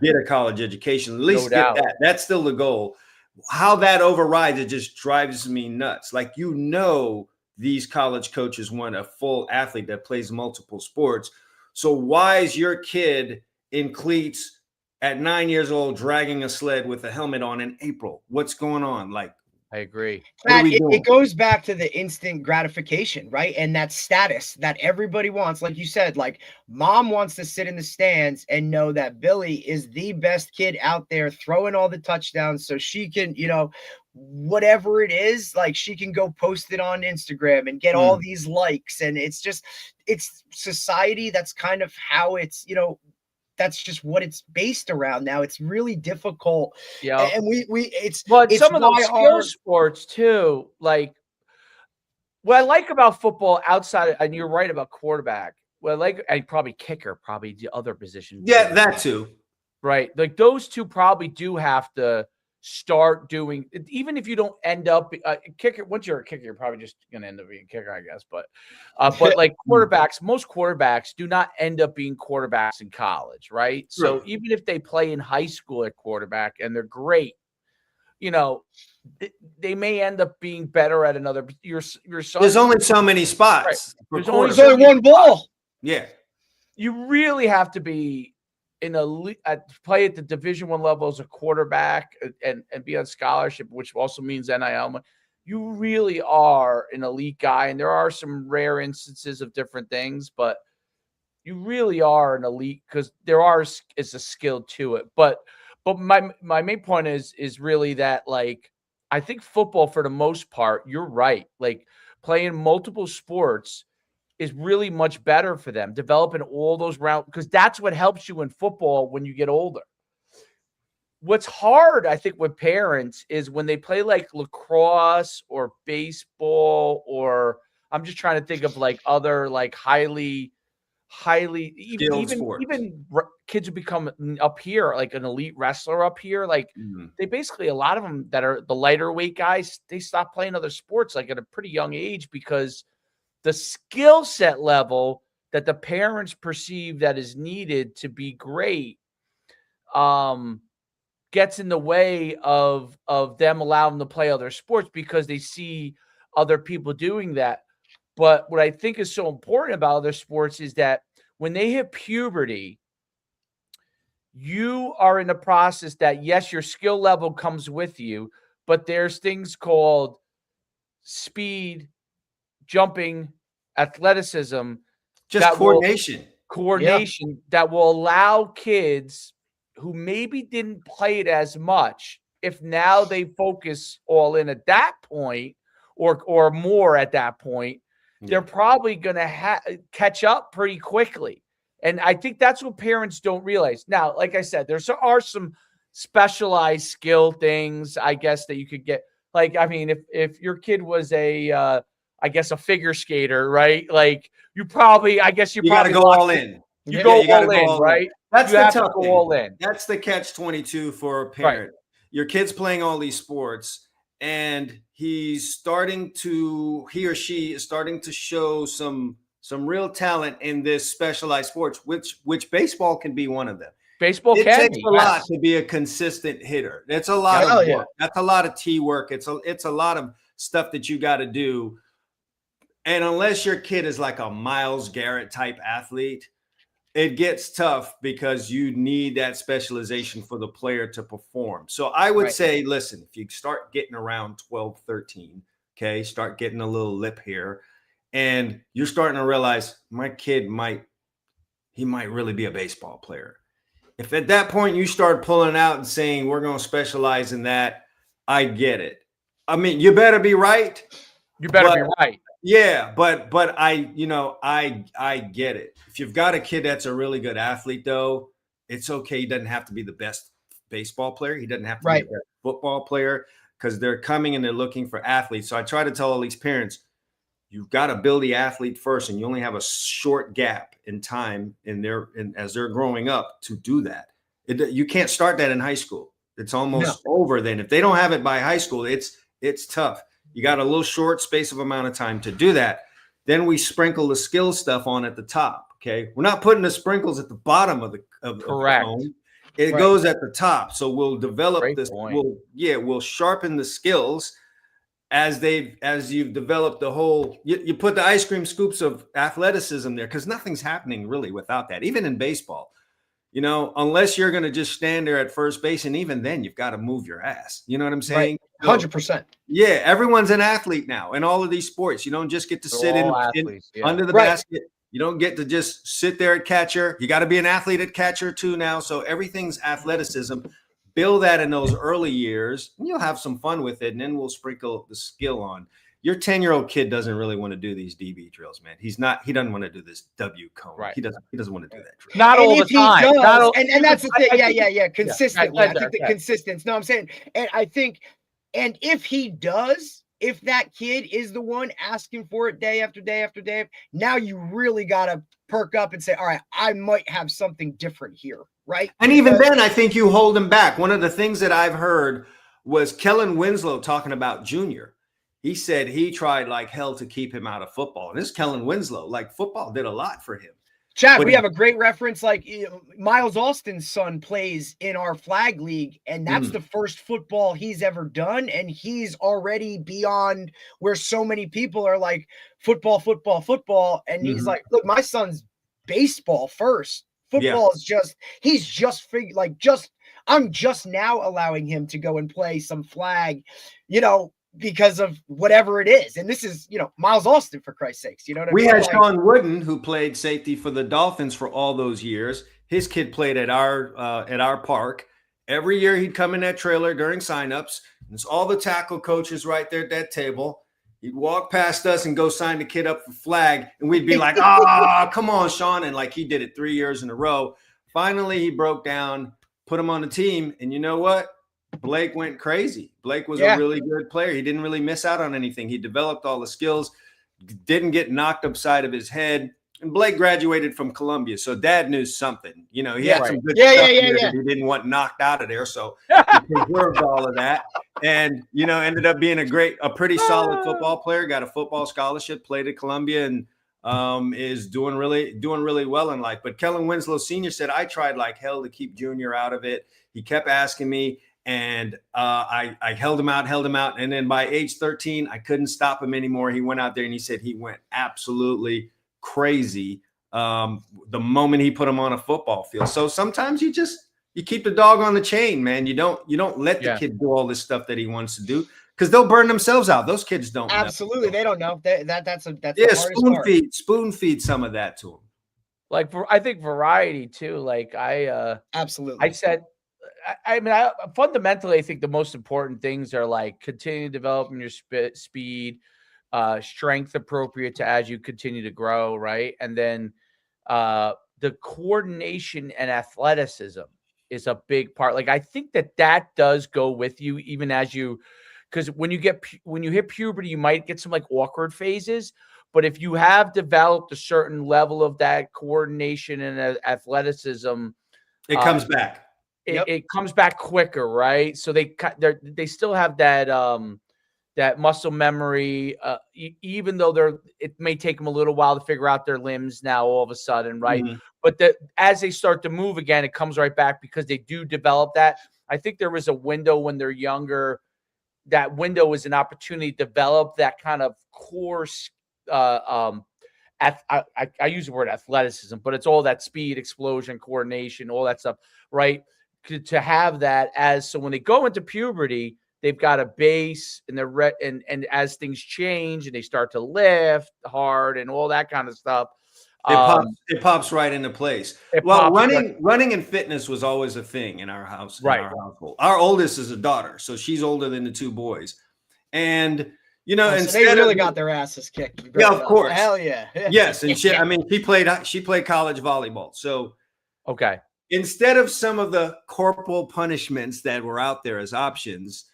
get a college education. At least get that. That's still the goal. How that overrides, it just drives me nuts. Like, you know, these college coaches want a full athlete that plays multiple sports. So why is your kid in cleats at 9 years old dragging a sled with a helmet on in April? What's going on? Like, I agree. It goes back to the instant gratification, right? And that status that everybody wants. Like you said, like mom wants to sit in the stands and know that Billy is the best kid out there throwing all the touchdowns so she can, you know, whatever it is, like she can go post it on Instagram and get all these likes. And it's society. That's kind of how it's, you know, that's just what it's based around now. It's really difficult. Yeah. And it's some of those skill sports too, like what I like about football outside, and you're right about quarterback. Well, like, and probably kicker, probably the other position. Yeah, that too. Right. Like those two probably do have to start doing, even if you don't end up kicker. Once you're a kicker, you're probably just going to end up being a kicker, I guess. But like quarterbacks, most quarterbacks do not end up being quarterbacks in college, right? So even if they play in high school at quarterback and they're great, you know, they may end up being better at another. Your son. There's only so many spots. Right. There's only one ball. Yeah. You really have to be in play at the Division I level as a quarterback and be on scholarship, which also means NIL. You really are an elite guy, and there are some rare instances of different things, but you really are an elite because is a skill to it. But my main point is really that, like, I think football for the most part, you're right. Like playing multiple sports is really much better for them, developing all those rounds, because that's what helps you in football when you get older. What's hard, I think, with parents is when they play like lacrosse or baseball, or I'm just trying to think of like other like highly even kids who become up here, like an elite wrestler up here, like they basically, a lot of them that are the lighter weight guys, they stop playing other sports like at a pretty young age because the skill set level that the parents perceive that is needed to be great gets in the way of them allowing them to play other sports because they see other people doing that. But what I think is so important about other sports is that when they hit puberty, you are in a process that, yes, your skill level comes with you, but there's things called speed, jumping, athleticism, just coordination that will allow kids who maybe didn't play it as much, if now they focus all in at that point or more at that point, they're probably going to catch up pretty quickly. And I think that's what parents don't realize. Now, like I said, there are some specialized skill things, I guess, that you could get. Like, I mean, if your kid was a figure skater, right? Like you got to go all in. You go all in, right? That's the tough thing. All in. That's the catch-22 for a parent. Right. Your kid's playing all these sports, and he or she is starting to show some real talent in this specialized sports, which baseball can be one of them. It takes a lot to be a consistent hitter. It's a lot of work. Yeah. That's a lot of tee work. It's a lot of stuff that you got to do. And unless your kid is like a Myles Garrett type athlete, it gets tough because you need that specialization for the player to perform. So I would say, listen, if you start getting around 12, 13, okay, start getting a little lip here, and you're starting to realize my kid might really be a baseball player. If at that point you start pulling out and saying, we're going to specialize in that, I get it. I mean, you better be right. You better be right. Yeah, but I get it. If you've got a kid that's a really good athlete, though, it's okay. He doesn't have to be the best baseball player. He doesn't have to be the best football player, because they're coming and they're looking for athletes. So I try to tell all these parents, you've got to build the athlete first, and you only have a short gap in time as they're growing up to do that. You can't start that in high school. It's almost over then. If they don't have it by high school, it's tough. You got a little short space of amount of time to do that. Then we sprinkle the skill stuff on at the top. Okay. We're not putting the sprinkles at the bottom of the cone. It goes at the top. So we'll develop this. We'll sharpen the skills as you've developed the whole, you put the ice cream scoops of athleticism there, because nothing's happening really without that. Even in baseball, unless you're going to just stand there at first base, and even then you've got to move your ass. You know what I'm saying? Right. 100%. Yeah, everyone's an athlete now in all of these sports. You don't just get to sit under the basket. You don't get to just sit there at catcher. You got to be an athlete at catcher too now. So everything's athleticism. Build that in those early years, and you'll have some fun with it, and then we'll sprinkle the skill on. Your 10-year-old kid doesn't really want to do these DB drills, man. He doesn't want to do this W cone. Right. He doesn't want to do that drill. Not all the time. And that's the thing. Yeah. Consistently. I think the consistency. No, I'm saying, and I think, and if he does, if that kid is the one asking for it day after day after day, now you really got to perk up and say, all right, I might have something different here. Right. And even then, I think you hold him back. One of the things that I've heard was Kellen Winslow talking about Junior. He said he tried like hell to keep him out of football. And this Kellen Winslow, like, football did a lot for him. Chad, we have a great reference. Like, Miles Austin's son plays in our flag league, and that's the first football he's ever done. And he's already beyond where so many people are like, football. And he's like, look, my son's baseball first. Football is I'm just now allowing him to go and play some flag, because of whatever it is. And this is, Miles Austin, for Christ's sakes. You know what I mean? We had Sean Wooden, who played safety for the Dolphins for all those years. His kid played at our park. Every year he'd come in that trailer during signups. And it's all the tackle coaches right there at that table. He'd walk past us and go sign the kid up for flag. And we'd be like, come on, Sean. And like, he did it 3 years in a row. Finally, he broke down, put him on the team. And you know what? Blake went crazy. Blake was a really good player. He didn't really miss out on anything. He developed all the skills, didn't get knocked upside of his head. And Blake graduated from Columbia, so Dad knew something. He had some good stuff there that he didn't want knocked out of there, so he preserved all of that. And ended up being a pretty solid football player. Got a football scholarship, played at Columbia, and is doing really well in life. But Kellen Winslow Sr. said, I tried like hell to keep Junior out of it. He kept asking me, and I held him out. And then by age 13, I couldn't stop him anymore. He went out there and he said he went absolutely crazy the moment he put him on a football field. So sometimes you keep the dog on the chain, man. You don't let the kid do all this stuff that he wants to do, because they'll burn themselves out. Those kids don't. Absolutely. They don't know. That's spoon feed some of that to them. Like, I think variety too. Like absolutely. I said, fundamentally, I think the most important things are like continue developing your speed, strength appropriate to as you continue to grow, right? And then the coordination and athleticism is a big part. Like, I think that does go with you even as you, because when you hit puberty, you might get some like awkward phases. But if you have developed a certain level of that coordination and athleticism, it comes back. It comes back quicker, right? So they still have that muscle memory, even though it may take them a little while to figure out their limbs now all of a sudden, right? Mm-hmm. But as they start to move again, it comes right back because they do develop that. I think there was a window when they're younger. That window is an opportunity to develop that kind of core. I use the word athleticism, but it's all that speed, explosion, coordination, all that stuff, right? To have that so when they go into puberty, they've got a base and they're and as things change and they start to lift hard and all that kind of stuff, it pops right into place. Well, running and fitness was always a thing in our house, right? In our household. Our oldest is a daughter, so she's older than the two boys, and and so they really got their asses kicked. Yeah, of course. Hell yeah. Yes, and she played college volleyball, so okay. Instead of some of the corporal punishments that were out there as options,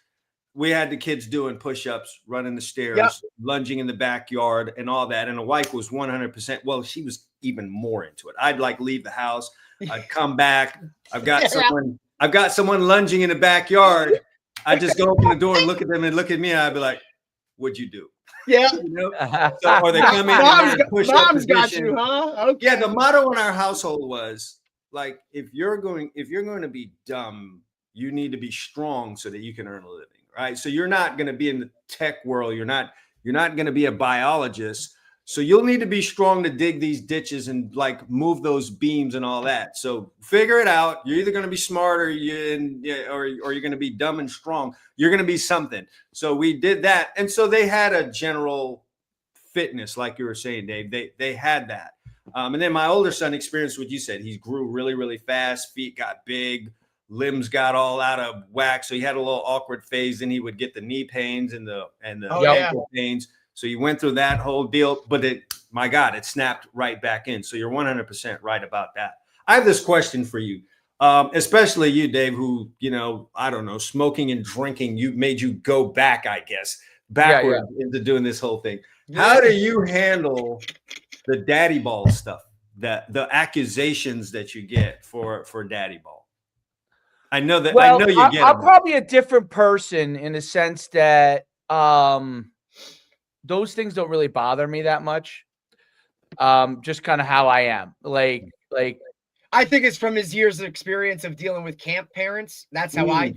we had the kids doing push-ups, running the stairs, lunging in the backyard, and all that. And the wife was 100%. Well, she was even more into it. I'd like leave the house. I'd come back. I've got someone lunging in the backyard. I just go open the door and look at them and look at me, and I'd be like, "What'd you do?" Yeah. So, or they come in and push-up position. Got you, huh? Okay. Yeah. The motto in our household was, like, if you're going to be dumb, you need to be strong so that you can earn a living, right? So you're not going to be in the tech world. You're not going to be a biologist. So you'll need to be strong to dig these ditches and like move those beams and all that. So figure it out. You're either going to be smart or you're going to be dumb and strong. You're going to be something. So we did that. And so they had a general fitness, like you were saying, Dave. They had that. And then my older son experienced what you said. He grew really, really fast. Feet got big. Limbs got all out of whack. So he had a little awkward phase. Then he would get the knee pains and the ankle pains. So you went through that whole deal, but my God, it snapped right back in. So you're 100% right about that. I have this question for you, especially you, Dave, who, I don't know, smoking and drinking, made you go back, I guess, backward into doing this whole thing. Yeah. How do you handle the daddy ball stuff, the accusations that you get for daddy ball? I know that. Well, I know you get. I'm probably a different person in the sense that those things don't really bother me that much. Just kind of how I am. Like I think it's from his years of experience of dealing with camp parents. That's how I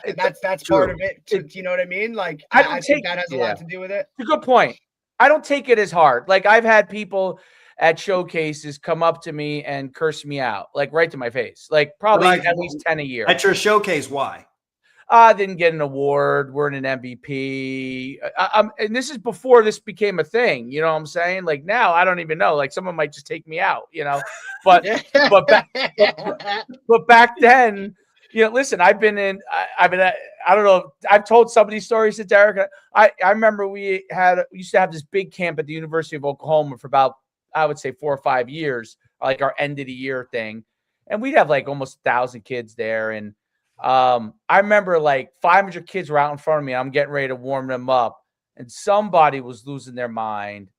think that's true. Part of it. Do you know what I mean? Like I think that has a lot to do with it. It's a good point. I don't take it as hard. Like I've had people at showcases come up to me and curse me out, like right to my face. Like probably at least 10 a year. At your showcase, why? I didn't get an award. Weren't an MVP. And this is before this became a thing. You know what I'm saying? Like now, I don't even know. Like someone might just take me out. But back then, listen. I don't know. I've told some of these stories to Derek. I remember we used to have this big camp at the University of Oklahoma for about, I would say, 4 or 5 years, like our end of the year thing, and we'd have like almost 1,000 kids there. And I remember like 500 kids were out in front of me. I'm getting ready to warm them up, and somebody was losing their mind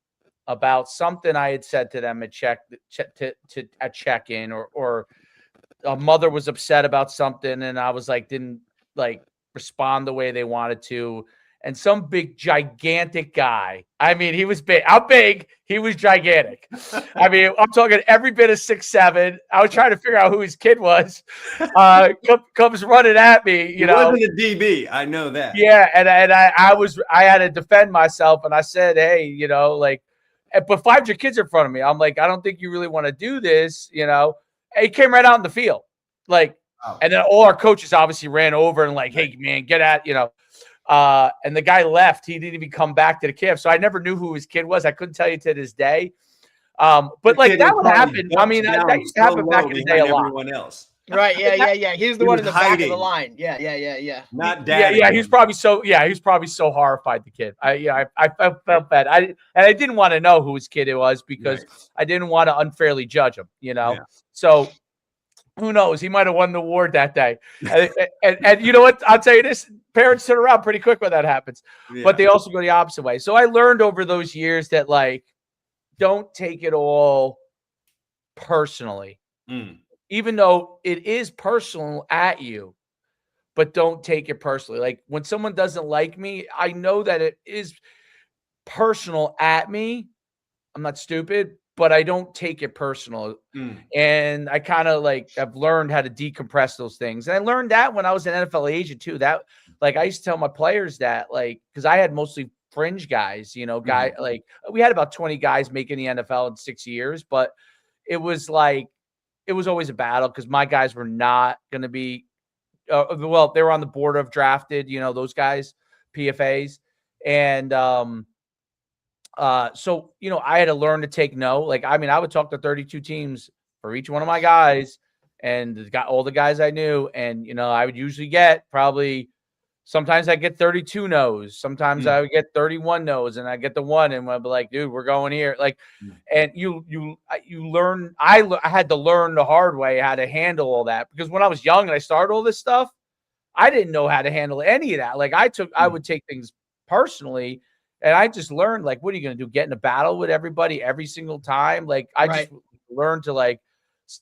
about something I had said to them at check-in, or a mother was upset about something, and I was like, didn't like respond the way they wanted to. And some big, gigantic guy. I mean, he was big. I'm big. He was gigantic. I mean, I'm talking every bit of 6'7". I was trying to figure out who his kid was. Comes running at me. He wasn't a DB. I know that. Yeah, and I had to defend myself, and I said, hey, but 500 kids in front of me. I'm like, I don't think you really want to do this. And he came right out in the field, and then all our coaches obviously ran over and like, hey, man, get at. And the guy left. He didn't even come back to the camp. So I never knew who his kid was. I couldn't tell you to this day. But like that would happen. I mean, that used to happen back in the day a lot. Everyone else. Right. Yeah. He's the one in the back of the line. Yeah. Not daddy. Yeah. He's probably so horrified, the kid. I felt bad. I didn't want to know who his kid it was because I didn't want to unfairly judge him, Yeah. So who knows? He might have won the award that day. And you know what? I'll tell you this. Parents turn around pretty quick when that happens. Yeah. But they also go the opposite way. So I learned over those years that, like, don't take it all personally. Even though it is personal at you, but don't take it personally. Like, when someone doesn't like me, I know that it is personal at me. I'm not stupid, but I don't take it personal. And I kind of I've learned how to decompress those things. And I learned that when I was an NFL agent too, that I used to tell my players that, cause I had mostly fringe guys, we had about 20 guys making the NFL in 6 years, but it was always a battle. Cause my guys were not going to be, they were on the board of drafted, those guys, PFAs. And, so, I had to learn to take no. I would talk to 32 teams for each one of my guys, and got all the guys I knew. And, I would usually get sometimes I get 32 no's. Sometimes I would get 31 no's, and I get the one, and I'd be like, dude, we're going here. And you learn, I had to learn the hard way how to handle all that, because when I was young and I started all this stuff, I didn't know how to handle any of that. I would take things personally. And I just learned, what are you going to do? Get in a battle with everybody every single time? I just learned to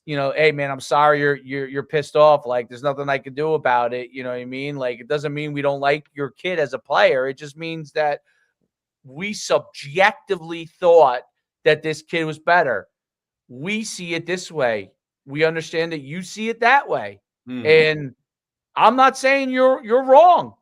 hey man, I'm sorry you're pissed off. There's nothing I can do about it. You know what I mean? It doesn't mean we don't like your kid as a player. It just means that we subjectively thought that this kid was better. We see it this way. We understand that you see it that way. And I'm not saying you're wrong.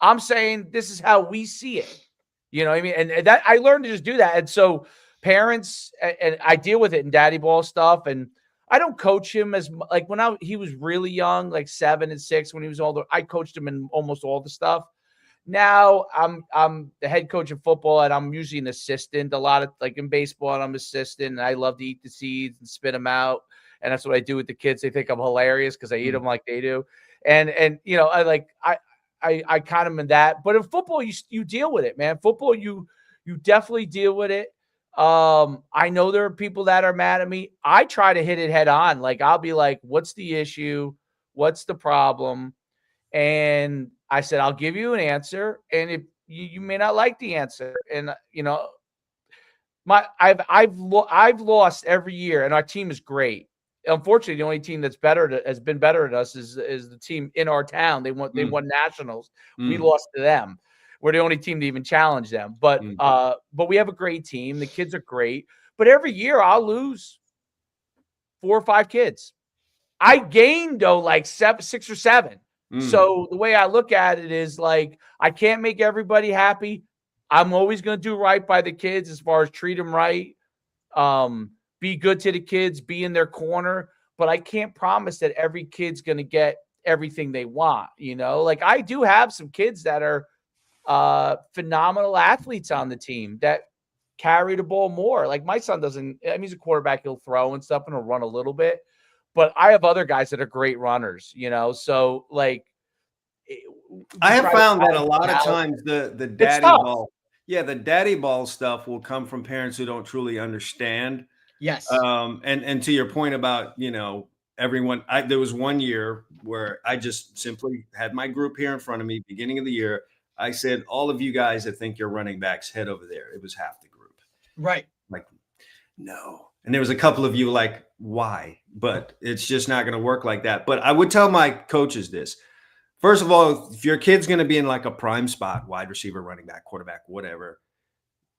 I'm saying this is how we see it. You know what I mean? And that I learned to just do that. And so parents, and I deal with it in daddy ball stuff. And I don't coach him as like when he was really young, like 7 and 6, when he was older, I coached him in almost all the stuff. Now I'm the head coach of football, and I'm usually an assistant a lot of, like in baseball, and I'm assistant, and I love to eat the seeds and spit them out. And that's what I do with the kids. They think I'm hilarious because I eat them like they do. And you know, I kind of in that. But in football, you deal with it, man. Football, you definitely deal with it. I know there are people that are mad at me. I try to hit it head on. Like, I'll be like, what's the issue? What's the problem? And I said, I'll give you an answer. And if you may not like the answer, and you know, I've lost every year, and our team is great. Unfortunately, the only team that's has been better at us is the team in our town. They won nationals. We lost to them. We're the only team to even challenge them. But we have a great team. The kids are great. But every year I'll lose 4 or 5 kids. I gained though like 6 or 7. So the way I look at it is like, I can't make everybody happy. I'm always going to do right by the kids as far as treat them right. Be good to the kids, be in their corner, but I can't promise that every kid's going to get everything they want. You know, like I do have some kids that are phenomenal athletes on the team that carry the ball more. Like my son doesn't, I mean, he's a quarterback, he'll throw and stuff and he'll run a little bit, but I have other guys that are great runners, you know? So like, I have found that a lot of times the daddy ball, the daddy ball stuff will come from parents who don't truly understand. Yes. And to your point about, you know, everyone, there was one year where I just simply had my group here in front of me, beginning of the year. I said, all of you guys that think you're running backs, head over there. It was half the group. Right. Like, no. And there was a couple of you like, why? But it's just not going to work like that. But I would tell my coaches this. First of all, if your kid's going to be in like a prime spot, wide receiver, running back, quarterback, whatever,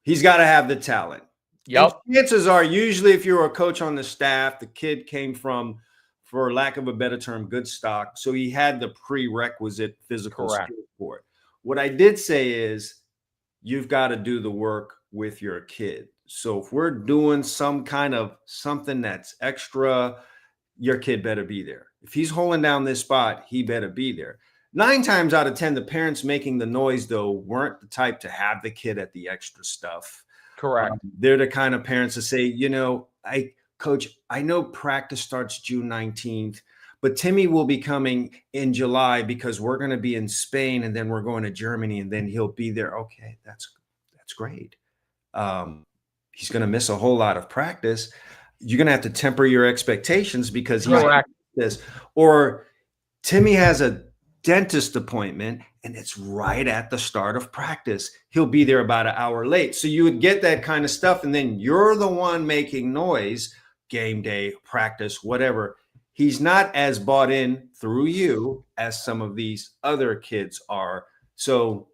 he's got to have the talent. Yep. And chances are, usually if you're a coach on the staff, the kid came from, for lack of a better term, good stock. So he had the prerequisite physical skill for it. What I did say is you've got to do the work with your kid. So if we're doing some kind of something that's extra, your kid better be there. If he's holding down this spot, he better be there. 9 times out of 10, the parents making the noise, though, weren't the type to have the kid at the extra stuff. Correct. They're the kind of parents to say, you know, Coach, I know practice starts June 19th, but Timmy will be coming in July because we're going to be in Spain and then we're going to Germany and then he'll be there. Okay, that's great. He's going to miss a whole lot of practice. You're going to have to temper your expectations because he's this. Or Timmy has a dentist appointment and it's right at the start of practice. He'll be there about an hour late. So you would get that kind of stuff. And then you're the one making noise, game day, practice, whatever. He's not as bought in through you as some of these other kids are. So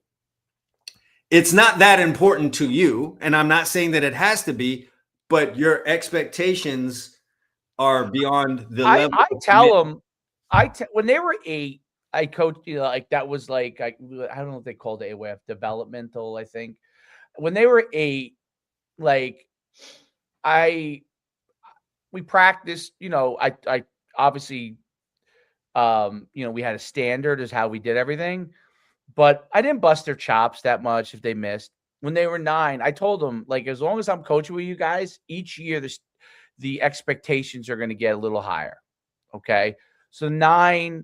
it's not that important to you. And I'm not saying that it has to be, but your expectations are beyond the level. I tell them, when they were 8, I coached, you know, like that was like, I don't know if they called it AWF, developmental, I think. When they were 8, like we practiced, you know, I obviously, you know, we had a standard as how we did everything, but I didn't bust their chops that much if they missed. When they were 9, I told them, like, as long as I'm coaching with you guys, each year the expectations are going to get a little higher. Okay. So 9,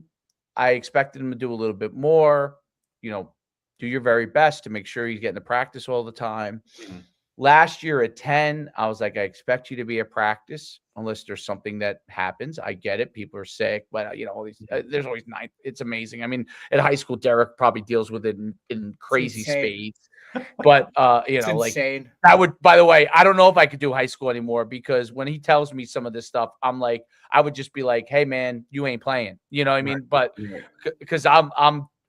I expected him to do a little bit more, you know, do your very best to make sure he's getting to practice all the time. Mm-hmm. Last year at 10, I was like, I expect you to be at practice unless there's something that happens. I get it. People are sick, but you know, there's always 9. It's amazing. I mean, at high school, Derek probably deals with it in crazy spades. But you know, like that would, by the way, I don't know if I could do high school anymore because when he tells me some of this stuff, I'm like, I would just be like, hey man, you ain't playing. You know what I mean? But because I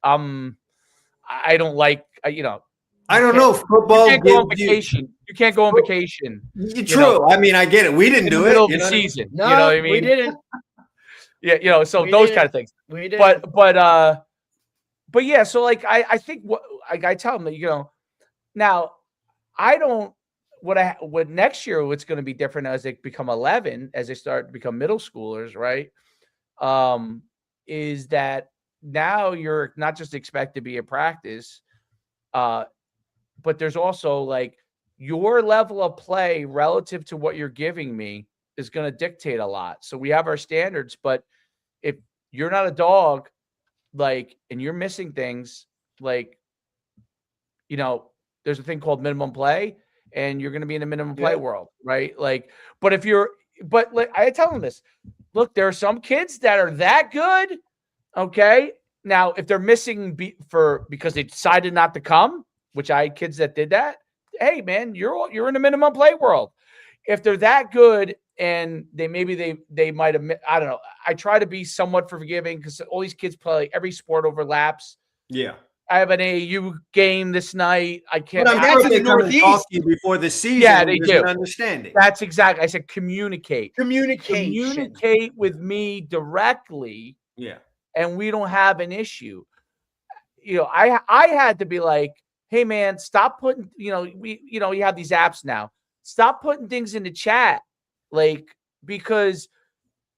don't like, you know, I don't know. Football. You can't go on vacation. You can't go on vacation. True. Know, I mean, I get it. We didn't do it. Middle of the season. No, you know what I mean? We didn't. Yeah, you know, so those kind of things. We did. but yeah, so like I think what I tell them that, you know, now I don't what next year what's going to be different as they become 11, as they start to become middle schoolers, right? Is that now you're not just expected to be a practice, but there's also like your level of play relative to what you're giving me is going to dictate a lot. So we have our standards, but if you're not a dog, like, and you're missing things, like, you know, there's a thing called minimum play, and you're going to be in the minimum play world, right? Like, but like, I tell them this, look, there are some kids that are that good. Okay. Now, if they're missing because they decided not to come, which I had kids that did that, hey man, you're in the minimum play world. If they're that good and they might have, I don't know. I try to be somewhat forgiving because all these kids play, every sport overlaps. Yeah. I have an AAU game this night. I can't. But I'm sure they come and talk to you before the season. Yeah, they do. Understanding. That's exactly. I said communicate. Communicate with me directly. Yeah. And we don't have an issue. You know, I had to be like, hey man, stop putting, you have these apps now. Stop putting things in the chat. Like, because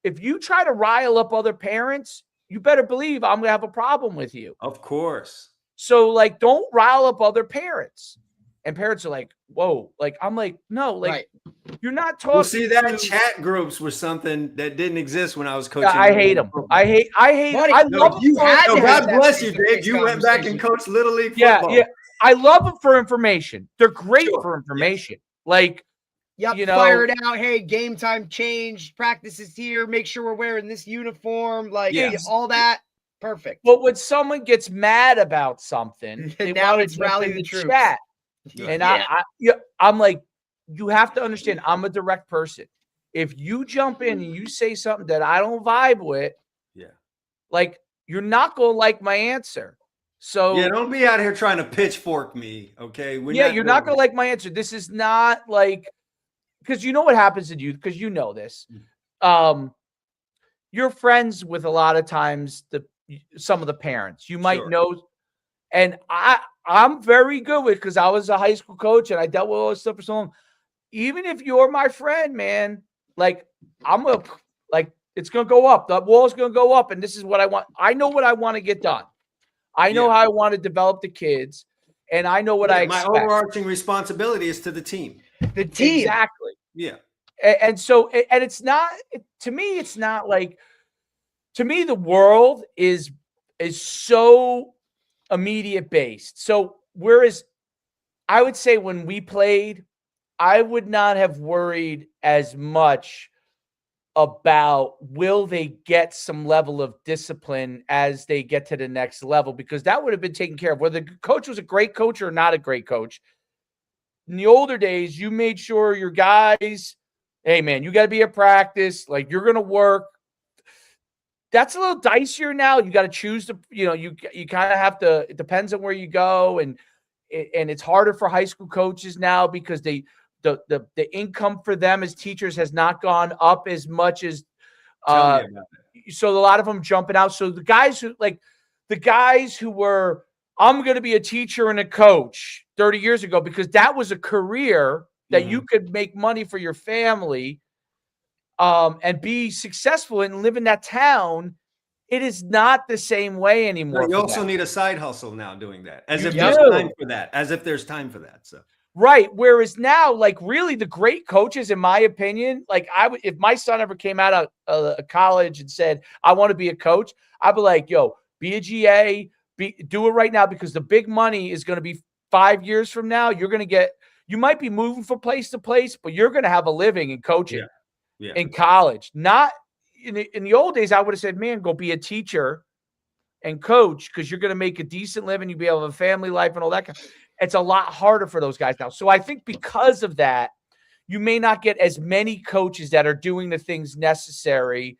if you try to rile up other parents, you better believe I'm going to have a problem with you. Of course. So like, don't rile up other parents. And parents are like, whoa, like, I'm like, no, like, you're not talking. Well, see, that chat groups were something that didn't exist when I was coaching. I hate them. I hate. I love you. God bless you, Dave. You went back and coached Little League football. Yeah. I love them for information. They're great for information. Like, fire it out. Hey, game time change. Practice is here. Make sure we're wearing this uniform. Like, all that. Perfect. But when someone gets mad about something, now it's rally the troops. Chat. And I'm like, you have to understand, I'm a direct person. If you jump in and you say something that I don't vibe with, like, you're not going to like my answer. So don't be out here trying to pitchfork me. Okay. You're not going to like my answer. This is not like, because you know what happens to you, because you know this. You're friends with a lot of times some of the parents. You might know, and I'm very good with, because I was a high school coach and I dealt with all this stuff for so long. Even if you're my friend, man, like, it's going to go up. The wall's going to go up. And this is what I want. I know what I want to get done. I know how I want to develop the kids. And I know what I expect. My overarching responsibility is to the team. The team. Exactly. Yeah. And so, and it's not, to me, it's not like, to me, the world is so immediate based. So whereas I would say when we played, I would not have worried as much about will they get some level of discipline as they get to the next level, because that would have been taken care of. Whether the coach was a great coach or not a great coach. In the older days, you made sure your guys, hey man, you got to be at practice. Like, you're going to work. That's a little dicier now. You got to choose you kind of have to, it depends on where you go. And it's harder for high school coaches now because the income for them as teachers has not gone up as much as, so a lot of them jumping out. So the guys who were, I'm going to be a teacher and a coach 30 years ago, because that was a career that you could make money for your family, and be successful and live in that town. It is not the same way anymore. No, you also need a side hustle now doing that, as if there's time for that, So right. Whereas now, like, really the great coaches, in my opinion, like, if my son ever came out of college and said, I want to be a coach, I'd be like, yo, be a GA, do it right now, because the big money is going to be 5 years from now. You might be moving from place to place, but you're going to have a living in coaching in college. Not in the old days, I would have said, man, go be a teacher and coach, because you're going to make a decent living. You'll be able to have a family life and all that. It's a lot harder for those guys now. So I think because of that, you may not get as many coaches that are doing the things necessary,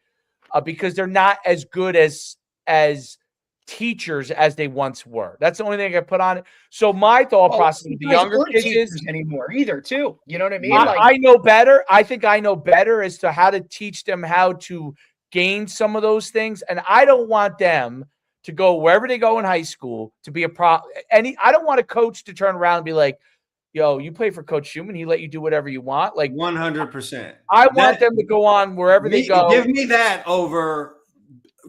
because they're not as good as teachers as they once were. That's the only thing I put on it. So my thought process with the younger kids is anymore either too. You know what I mean? I know better. I think I know better as to how to teach them how to gain some of those things. And I don't want them to go wherever they go in high school to be a I don't want a coach to turn around and be like, yo, you play for Coach Schumann. He let you do whatever you want. Like 100%. I want them to go on wherever they go. Give me that over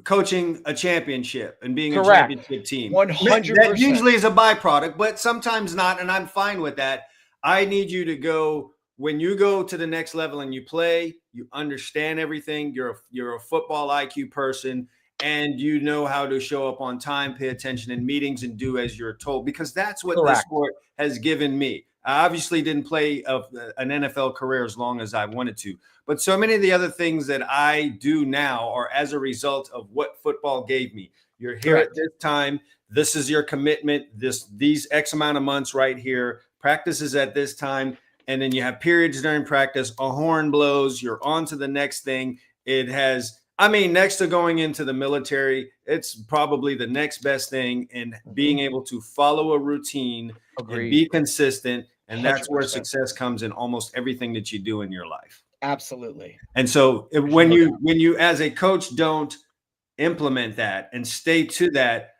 coaching a championship and being Correct. a championship team. 100%. That usually is a byproduct, but sometimes not. And I'm fine with that. I need you to go, when you go to the next level and you play, you understand everything. You're a football IQ person, and you know how to show up on time, pay attention in meetings, and do as you're told, because that's what this sport has given me. I obviously didn't play an NFL career as long as I wanted to, but so many of the other things that I do now are as a result of what football gave me. You're here at this time. This is your commitment. These X amount of months right here. Practice is at this time. And then you have periods during practice, a horn blows, you're on to the next thing. It has, next to going into the military, it's probably the next best thing in being able to follow a routine and be consistent. And that's 100%. Where success comes in almost everything that you do in your life. Absolutely. And so when you as a coach don't implement that and stay to that,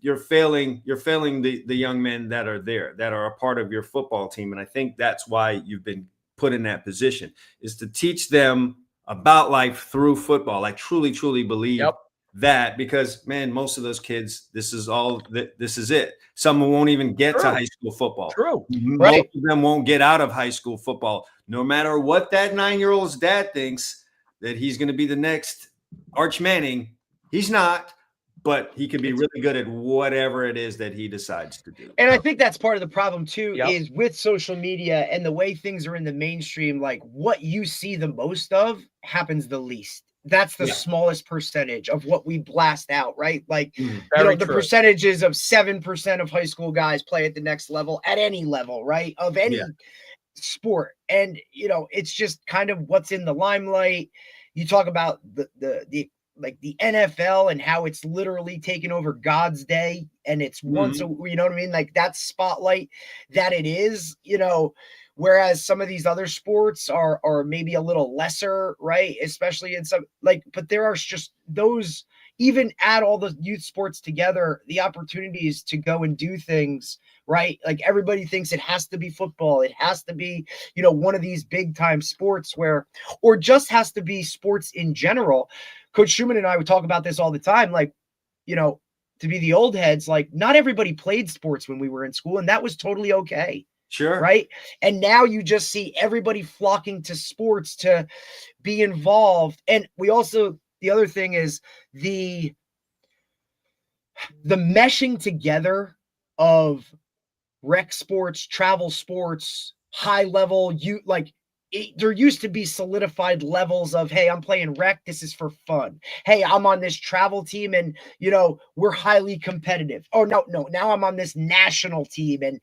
you're failing the young men that are there, that are a part of your football team. And I think that's why you've been put in that position, is to teach them about life through football. I truly believe that, because man, most of those kids, this is it. Some won't even get to high school football. Most of them won't get out of high school football, no matter what that 9-year-old's dad thinks that he's going to be the next Arch Manning. He's not. But he can be really good at whatever it is that he decides to do. And I think that's part of the problem too, is with social media and the way things are in the mainstream, like what you see the most of happens the least. That's the smallest percentage of what we blast out, right? Like, the percentages of 7% of high school guys play at the next level, at any level, right? Of any sport. And, it's just kind of what's in the limelight. You talk about the NFL and how it's literally taken over God's day, and it's once a, you know what I mean? Like that spotlight that it is, whereas some of these other sports are maybe a little lesser, right? Especially in some, but there are just those, even add all the youth sports together, the opportunities to go and do things, right? Like everybody thinks it has to be football. It has to be, one of these big time sports or just has to be sports in general. Coach Schumann and I would talk about this all the time. Like, to be the old heads, like not everybody played sports when we were in school, and that was totally okay. Sure. Right. And now you just see everybody flocking to sports to be involved. And we also, the other thing is the meshing together of rec sports, travel sports, high level, there used to be solidified levels of, hey, I'm playing rec. This is for fun. Hey, I'm on this travel team and, we're highly competitive. Oh, no. Now I'm on this national team and,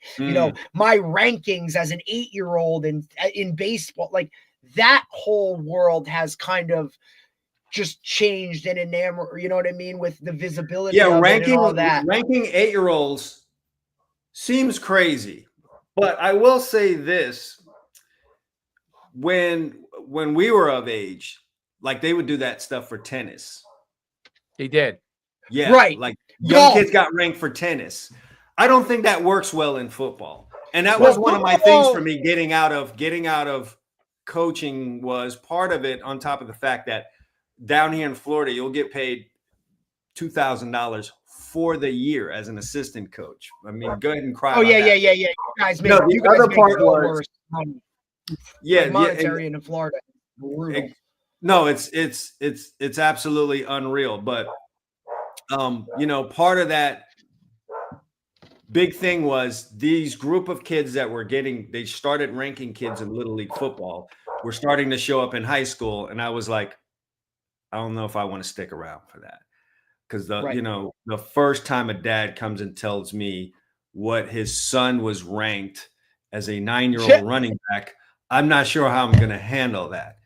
my rankings as an 8-year-old and in baseball, like that whole world has kind of just changed and enamored, you know what I mean? With the visibility of ranking, all that. Ranking 8-year-olds seems crazy, but I will say this. When we were of age, like they would do that stuff for tennis. They did. Yeah. Right. Like young kids got ranked for tennis. I don't think that works well in football. And that was one of my things for me getting out of coaching, was part of it, on top of the fact that down here in Florida, you'll get paid $2,000 for the year as an assistant coach. I mean, go ahead and cry. Yeah. You guys make the other part was monetary in Florida. No, it's absolutely unreal. But part of that big thing was these group of kids that were they started ranking kids in Little League football were starting to show up in high school, and I was like, I don't know if I want to stick around for that, because the first time a dad comes and tells me what his son was ranked as a 9-year-old running back, I'm not sure how I'm going to handle that,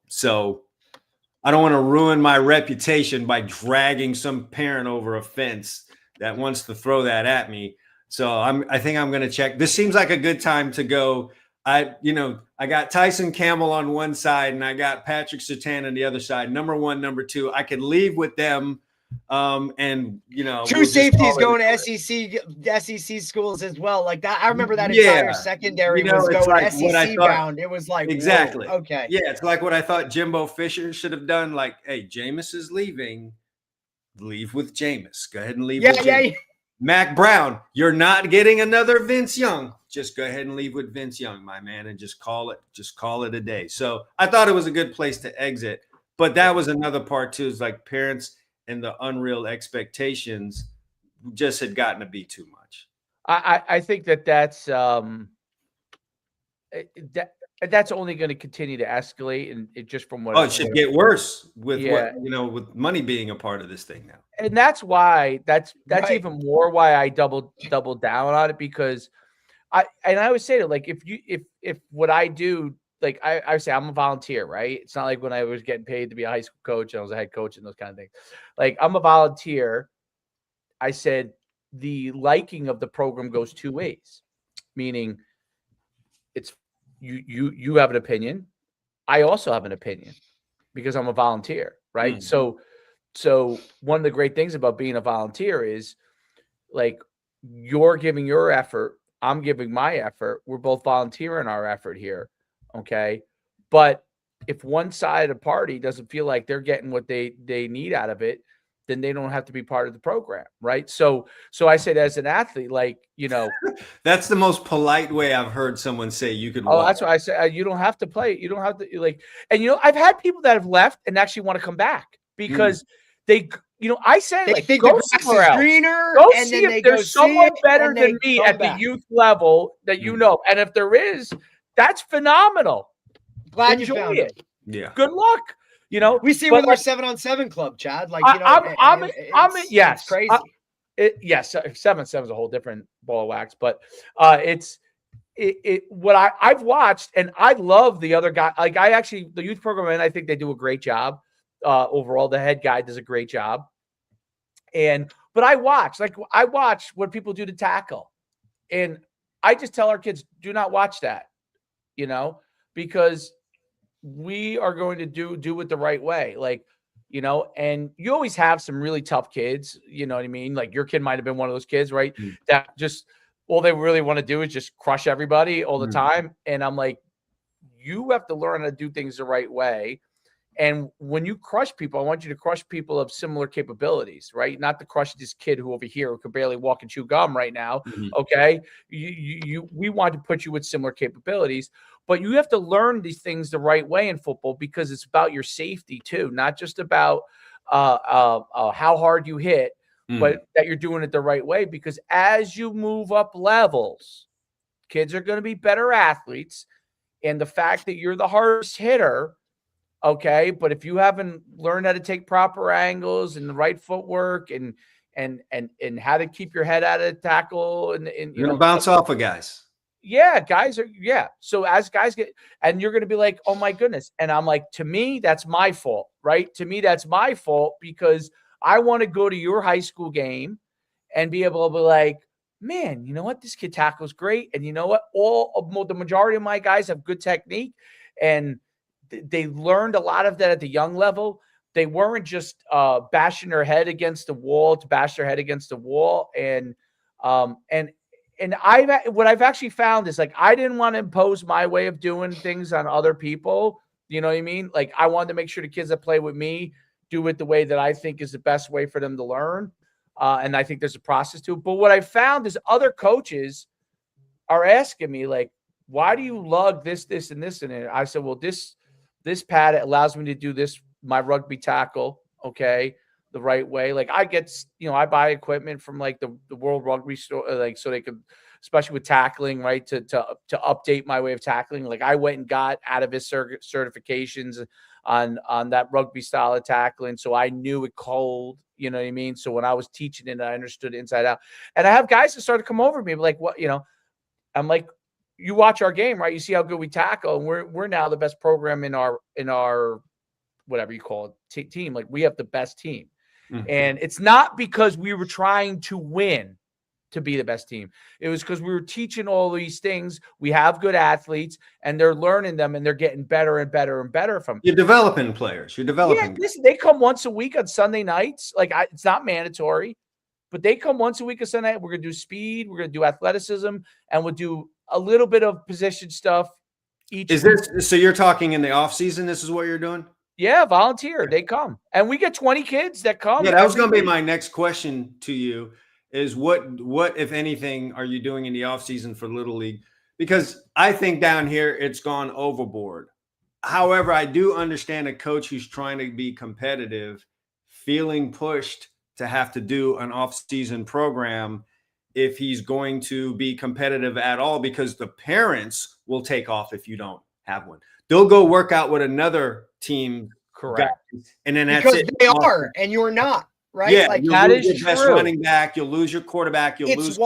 so I don't want to ruin my reputation by dragging some parent over a fence that wants to throw that at me. So I think I'm going to check. This seems like a good time to go. I got Tyson Campbell on one side and I got Patrick Surtain on the other side. Number 1, number 2, I could leave with them And true safety is going to SEC schools as well. Like that, I remember that entire secondary was going like SEC bound. It was like exactly okay. Yeah, it's like what I thought Jimbo Fisher should have done. Like, hey, Jameis is leaving. Leave with Jameis. Go ahead and leave with Jameis. Yeah. Mac Brown, you're not getting another Vince Young. Just go ahead and leave with Vince Young, my man, and just call it a day. So I thought it was a good place to exit. But that was another part too, is like parents and the unreal expectations just had gotten to be too much. I think that's that's only going to continue to escalate, and it just from what it should get worse with with money being a part of this thing now. And that's why that's right. Even more why I double down on it, because I always say that, like, if what I do, like I say I'm a volunteer, right? It's not like when I was getting paid to be a high school coach and I was a head coach and those kind of things. Like, I'm a volunteer. I said the liking of the program goes two ways, meaning it's you have an opinion. I also have an opinion because I'm a volunteer, right? So one of the great things about being a volunteer is, like, you're giving your effort, I'm giving my effort. We're both volunteering our effort here. Okay. But if one side of the party doesn't feel like they're getting what they need out of it, then they don't have to be part of the program. Right. So I said, as an athlete, like, that's the most polite way I've heard someone say you could. Oh, that's what I said. You don't have to play. You don't have to, like, and, I've had people that have left and actually want to come back because they, I say, like, think go the grass is greener, go and see if there's someone better than me at the youth level that and if there is, that's phenomenal. Glad you found it. Yeah. Good luck. We see with our 7-on-7 club, Chad. Like, it's crazy. Yes, 7-on-7 is a whole different ball of wax, but what I've watched, and I love the other guy. Like, the youth program, and I think they do a great job. Overall, the head guy does a great job. But I watch what people do to tackle, and I just tell our kids, do not watch that, because we are going to do it the right way. Like, and you always have some really tough kids, you know what I mean? Like, your kid might have been one of those kids, right? That just, all they really want to do is just crush everybody all the time. And I'm like, you have to learn how to do things the right way. And when you crush people, I want you to crush people of similar capabilities, right? Not to crush this kid who over here who could barely walk and chew gum right now. Okay. We want to put you with similar capabilities, but you have to learn these things the right way in football, because it's about your safety too, not just about how hard you hit, but that you're doing it the right way. Because as you move up levels, kids are going to be better athletes. And the fact that you're the hardest hitter, okay, but if you haven't learned how to take proper angles and the right footwork and how to keep your head out of the tackle, and you're gonna bounce off of guys. Yeah, guys are. Yeah. So as guys get, and you're gonna be like, oh my goodness, and I'm like, to me, that's my fault, right? To me, that's my fault, because I want to go to your high school game and be able to be like, man, you know what, this kid tackles great, and you know what, the majority of my guys have good technique, and they learned a lot of that at the young level. They weren't just bashing their head against the wall to bash their head against the wall. And what I've actually found is, like, I didn't want to impose my way of doing things on other people. You know what I mean? Like, I wanted to make sure the kids that play with me do it the way that I think is the best way for them to learn. And I think there's a process to it. But what I found is other coaches are asking me, like, why do you lug this, and this? And I said, well, this pad allows me to do this, my rugby tackle, okay, the right way. Like, I get, I buy equipment from, like, the World Rugby store, like, so they could, especially with tackling, right, to update my way of tackling. Like, I went and got out of his certifications on that rugby style of tackling, so I knew it cold, you know what I mean? So when I was teaching it, I understood it inside out. And I have guys that started to come over to me, like, what, I'm like, you watch our game, right? You see how good we tackle, and we're now the best program in our whatever you call it team. Like, we have the best team, and it's not because we were trying to win. to be the best team. It was because we were teaching all these things. We have good athletes, and they're learning them, and they're getting better and better and better from. You're developing players. You're developing. Yeah, listen, they come once a week on Sunday nights. Like it's not mandatory, but they come once a week on Sunday night. We're gonna do speed. We're gonna do athleticism, and we'll do a little bit of position stuff. Is this so? You're talking in the off season. This is what you're doing. Yeah, volunteer. They come, and we get 20 kids that come. Yeah, that was going to be my next question to you. Is what if anything are you doing in the off season for Little League? Because I think down here it's gone overboard. However, I do understand a coach who's trying to be competitive, feeling pushed to have to do an off season program if he's going to be competitive at all, because the parents will take off if you don't have one. They'll go work out with another team. Correct. And then that's because it. They are, and you're not. Right? Yeah, like that is your best running back. You'll lose your quarterback. You'll lose.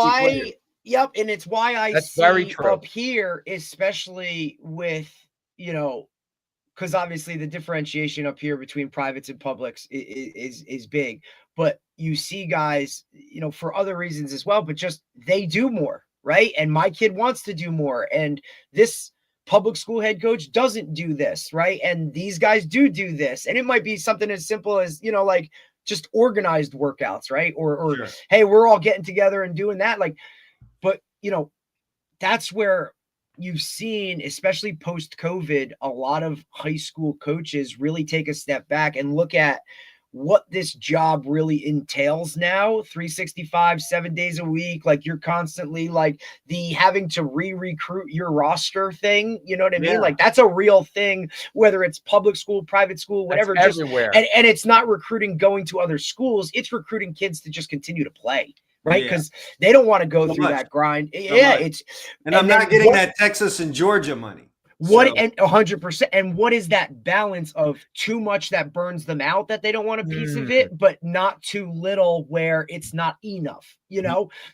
Yep, and it's why I see up here, especially with because obviously the differentiation up here between privates and publics is big. But you see guys, for other reasons as well, but just they do more, right? And my kid wants to do more, and this public school head coach doesn't do this, right? And these guys do this, and it might be something as simple as like just organized workouts, right? Or sure. Hey, we're all getting together and doing that. But that's where you've seen, especially post-COVID, a lot of high school coaches really take a step back and look at what this job really entails now. 365, 7 days a week. Like you're constantly the having to recruit your roster thing. You know what I mean? Like that's a real thing, whether it's public school, private school, whatever. That's everywhere. And it's not recruiting going to other schools. It's recruiting kids to just continue to play. Right. Because they don't want to go through that grind. And I'm not getting that Texas and Georgia money. And 100%. And what is that balance of too much that burns them out, that they don't want a piece of it, but not too little where it's not enough,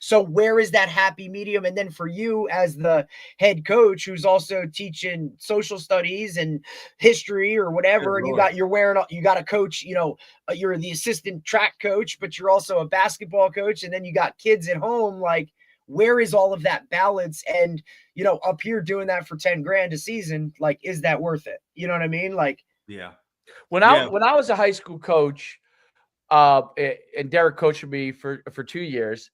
So where is that happy medium? And then for you as the head coach, who's also teaching social studies and history or whatever, and you got a coach, you're the assistant track coach, but you're also a basketball coach. And then you got kids at home, where is all of that balance? And, up here doing that for 10 grand a season, is that worth it? You know what I mean? When I was a high school coach, and Derek coached me for 2 years,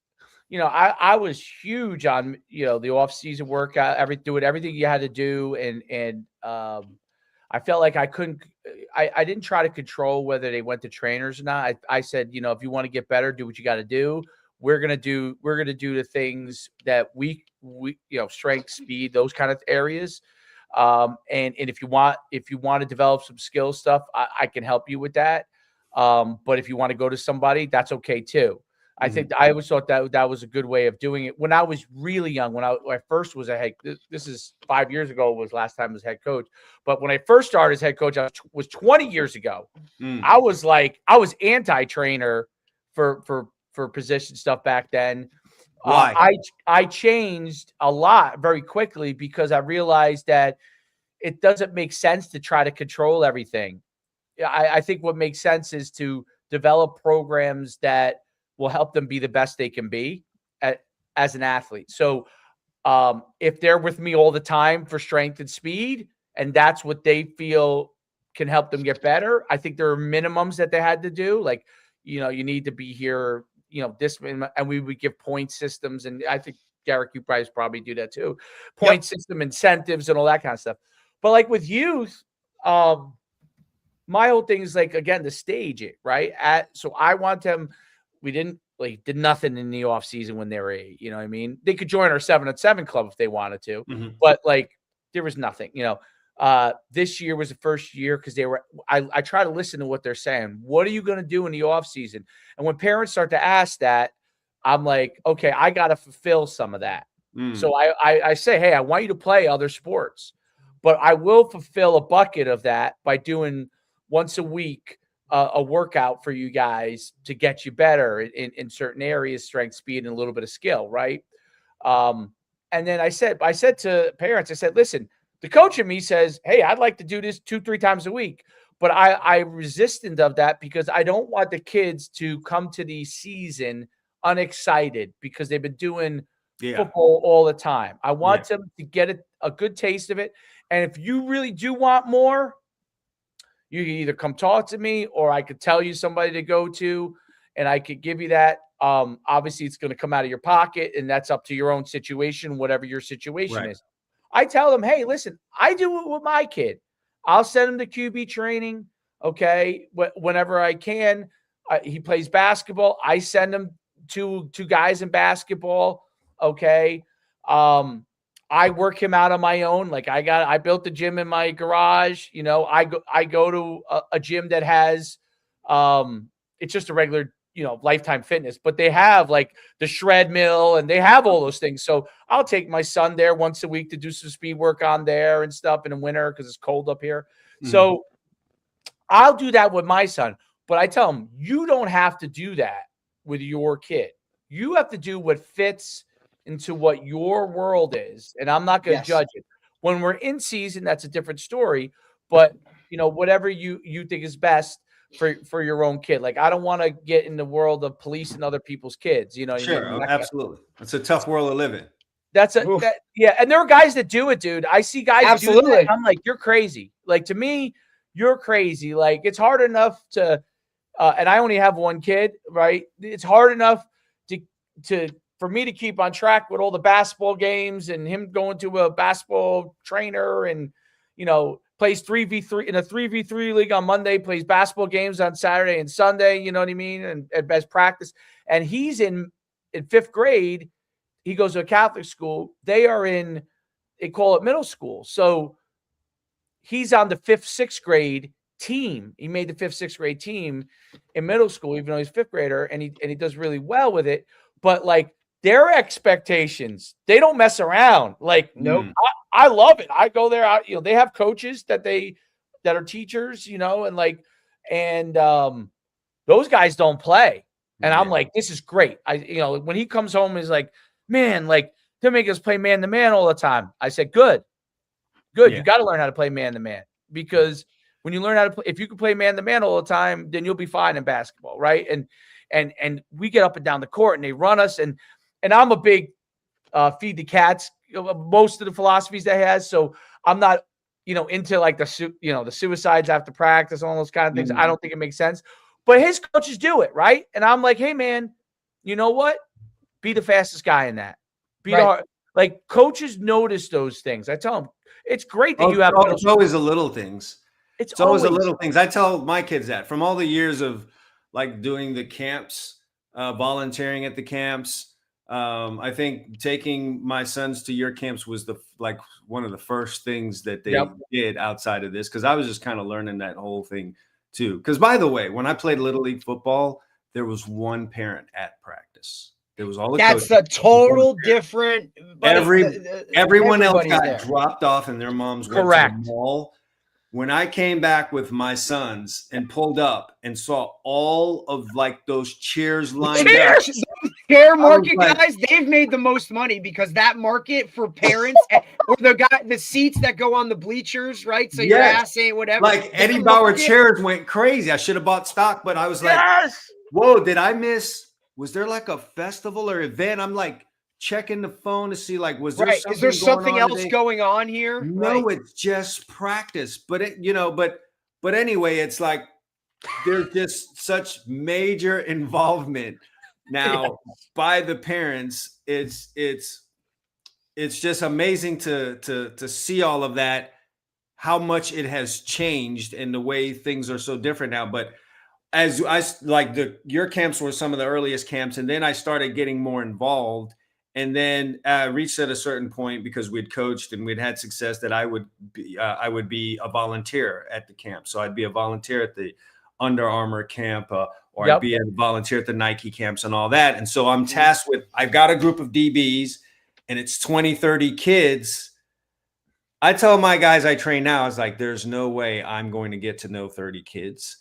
I was huge on, the off season workout, doing everything you had to do. And I felt like I didn't try to control whether they went to trainers or not. I said, if you want to get better, do what you got to do. We're gonna do the things that we strength, speed, those kind of areas. And if you want to develop some skill stuff, I can help you with that. But if you want to go to somebody, that's okay too. I think I always thought that was a good way of doing it. When I was really young, when I first was a head, this is 5 years ago was last time I was head coach. But when I first started as head coach, was 20 years ago. I was anti-trainer for position stuff back then. Why? I changed a lot very quickly because I realized that it doesn't make sense to try to control everything. I think what makes sense is to develop programs that will help them be the best they can be as an athlete. So if they're with me all the time for strength and speed, and that's what they feel can help them get better, I think there are minimums that they had to do. You need to be here, this, and we would give point systems. And I think, Derek, you guys probably do that too. Point system, incentives, and all that kind of stuff. But with youth, my whole thing is again, to stage it, right? So I want them, we did nothing in the off season when they were 8, you know what I mean? They could join our 7-on-7 club if they wanted to, but there was nothing, this year was the first year because I try to listen to what they're saying. What are you going to do in the off season? And when parents start to ask that, I'm like, okay, I got to fulfill some of that. So I say, hey, I want you to play other sports, but I will fulfill a bucket of that by doing once a week a workout for you guys to get you better in certain areas, strength, speed, and a little bit of skill, right? And then I said to parents, I said, listen, the coach in me says, hey, I'd like to do this 2-3 times a week. But I resistant of that because I don't want the kids to come to the season unexcited because they've been doing football all the time. I want them to get a good taste of it. And if you really do want more, you can either come talk to me or I could tell you somebody to go to and I could give you that. Obviously, it's going to come out of your pocket, and that's up to your own situation, whatever your situation is. I tell them, hey, listen, I do it with my kid. I'll send him to QB training, okay, whenever I can. He plays basketball. I send him to guys in basketball, okay. I work him out on my own. Like I built the gym in my garage. You know, I go to a gym that has, it's just a regular, you know, Lifetime Fitness, but they have like the shred mill and they have all those things. So I'll take my son there once a week to do some speed work on there and stuff in the winter because it's cold up here. So I'll do that with my son, but I tell him, you don't have to do that with your kid. You have to do what fits into what your world is. And I'm not going to judge it. When we're in season, that's a different story, but you know, whatever you think is best for your own kid. Like, I don't want to get in the world of policing other people's kids, you know. Sure. Absolutely. It's a tough world to live in. That's yeah. And there are guys that do it, dude. I see guys do that. I'm like, you're crazy. Like, to me, you're crazy. Like, it's hard enough to, and I only have one kid, right? It's hard enough for me to keep on track with all the basketball games and him going to a basketball trainer and, you know, plays 3v3 in a 3v3 league on Monday, plays basketball games on Saturday and Sunday, you know what I mean? And at best practice. And he's in 5th grade. He goes to a Catholic school. They call it middle school. So he's on the 5th, 6th grade team. He made the 5th, 6th grade team in middle school, even though he's a 5th grader, and he does really well with it. But like, their expectations, they don't mess around. Like, nope. I love it. I go there. You know, they have coaches that are teachers, you know, and those guys don't play. And I'm like, this is great. You know, when he comes home, he's like, man, like, they make us play man to man all the time. I said, good. Yeah. You got to learn how to play man to man, because when you learn how to play, if you can play man to man all the time, then you'll be fine in basketball, right? And we get up and down the court and they run us, and I'm a big feed the cats, most of the philosophies that he has. So I'm not, you know, into like the suicides after practice, all those kind of things. I don't think it makes sense, but his coaches do it, right? And I'm like, hey man, you know what? Be the fastest guy in that. Like, coaches notice those things. I tell them, it's great that you have. It's always the little things. It's always the little things. I tell my kids that from all the years of like doing the camps, volunteering at the camps. I think taking my sons to your camps was one of the first things that they did outside of this, because I was just kind of learning that whole thing too. Because by the way, when I played Little League football, there was one parent at practice. There was all the coaches. That's a total different. Everyone else got dropped off and their moms went to the mall. When I came back with my sons and pulled up and saw all of like those chairs lined up. Chair market guys, they've made the most money, because that market for parents or the seats that go on the bleachers, right? So your ass ain't whatever. Like Eddie Bauer chairs went crazy. I should have bought stock, but I was like, whoa, did I miss? Was there like a festival or event? I'm like checking the phone to see like, was there something is there something else going on here? No, it's just practice. But but anyway, it's like there's just such major involvement now by the parents. It's just amazing to see all of that, how much it has changed and the way things are so different now. But as I like your camps were some of the earliest camps, and then I started getting more involved, and then reached at a certain point, because we'd coached and we'd had success, that I would be a volunteer at the camp. So I'd be a volunteer at the Under Armour camp, or I'd be a volunteer at the Nike camps and all that. And so I'm tasked with, I've got a group of DBs and it's 20, 30 kids. I tell my guys I train now, I was like, there's no way I'm going to get to know 30 kids.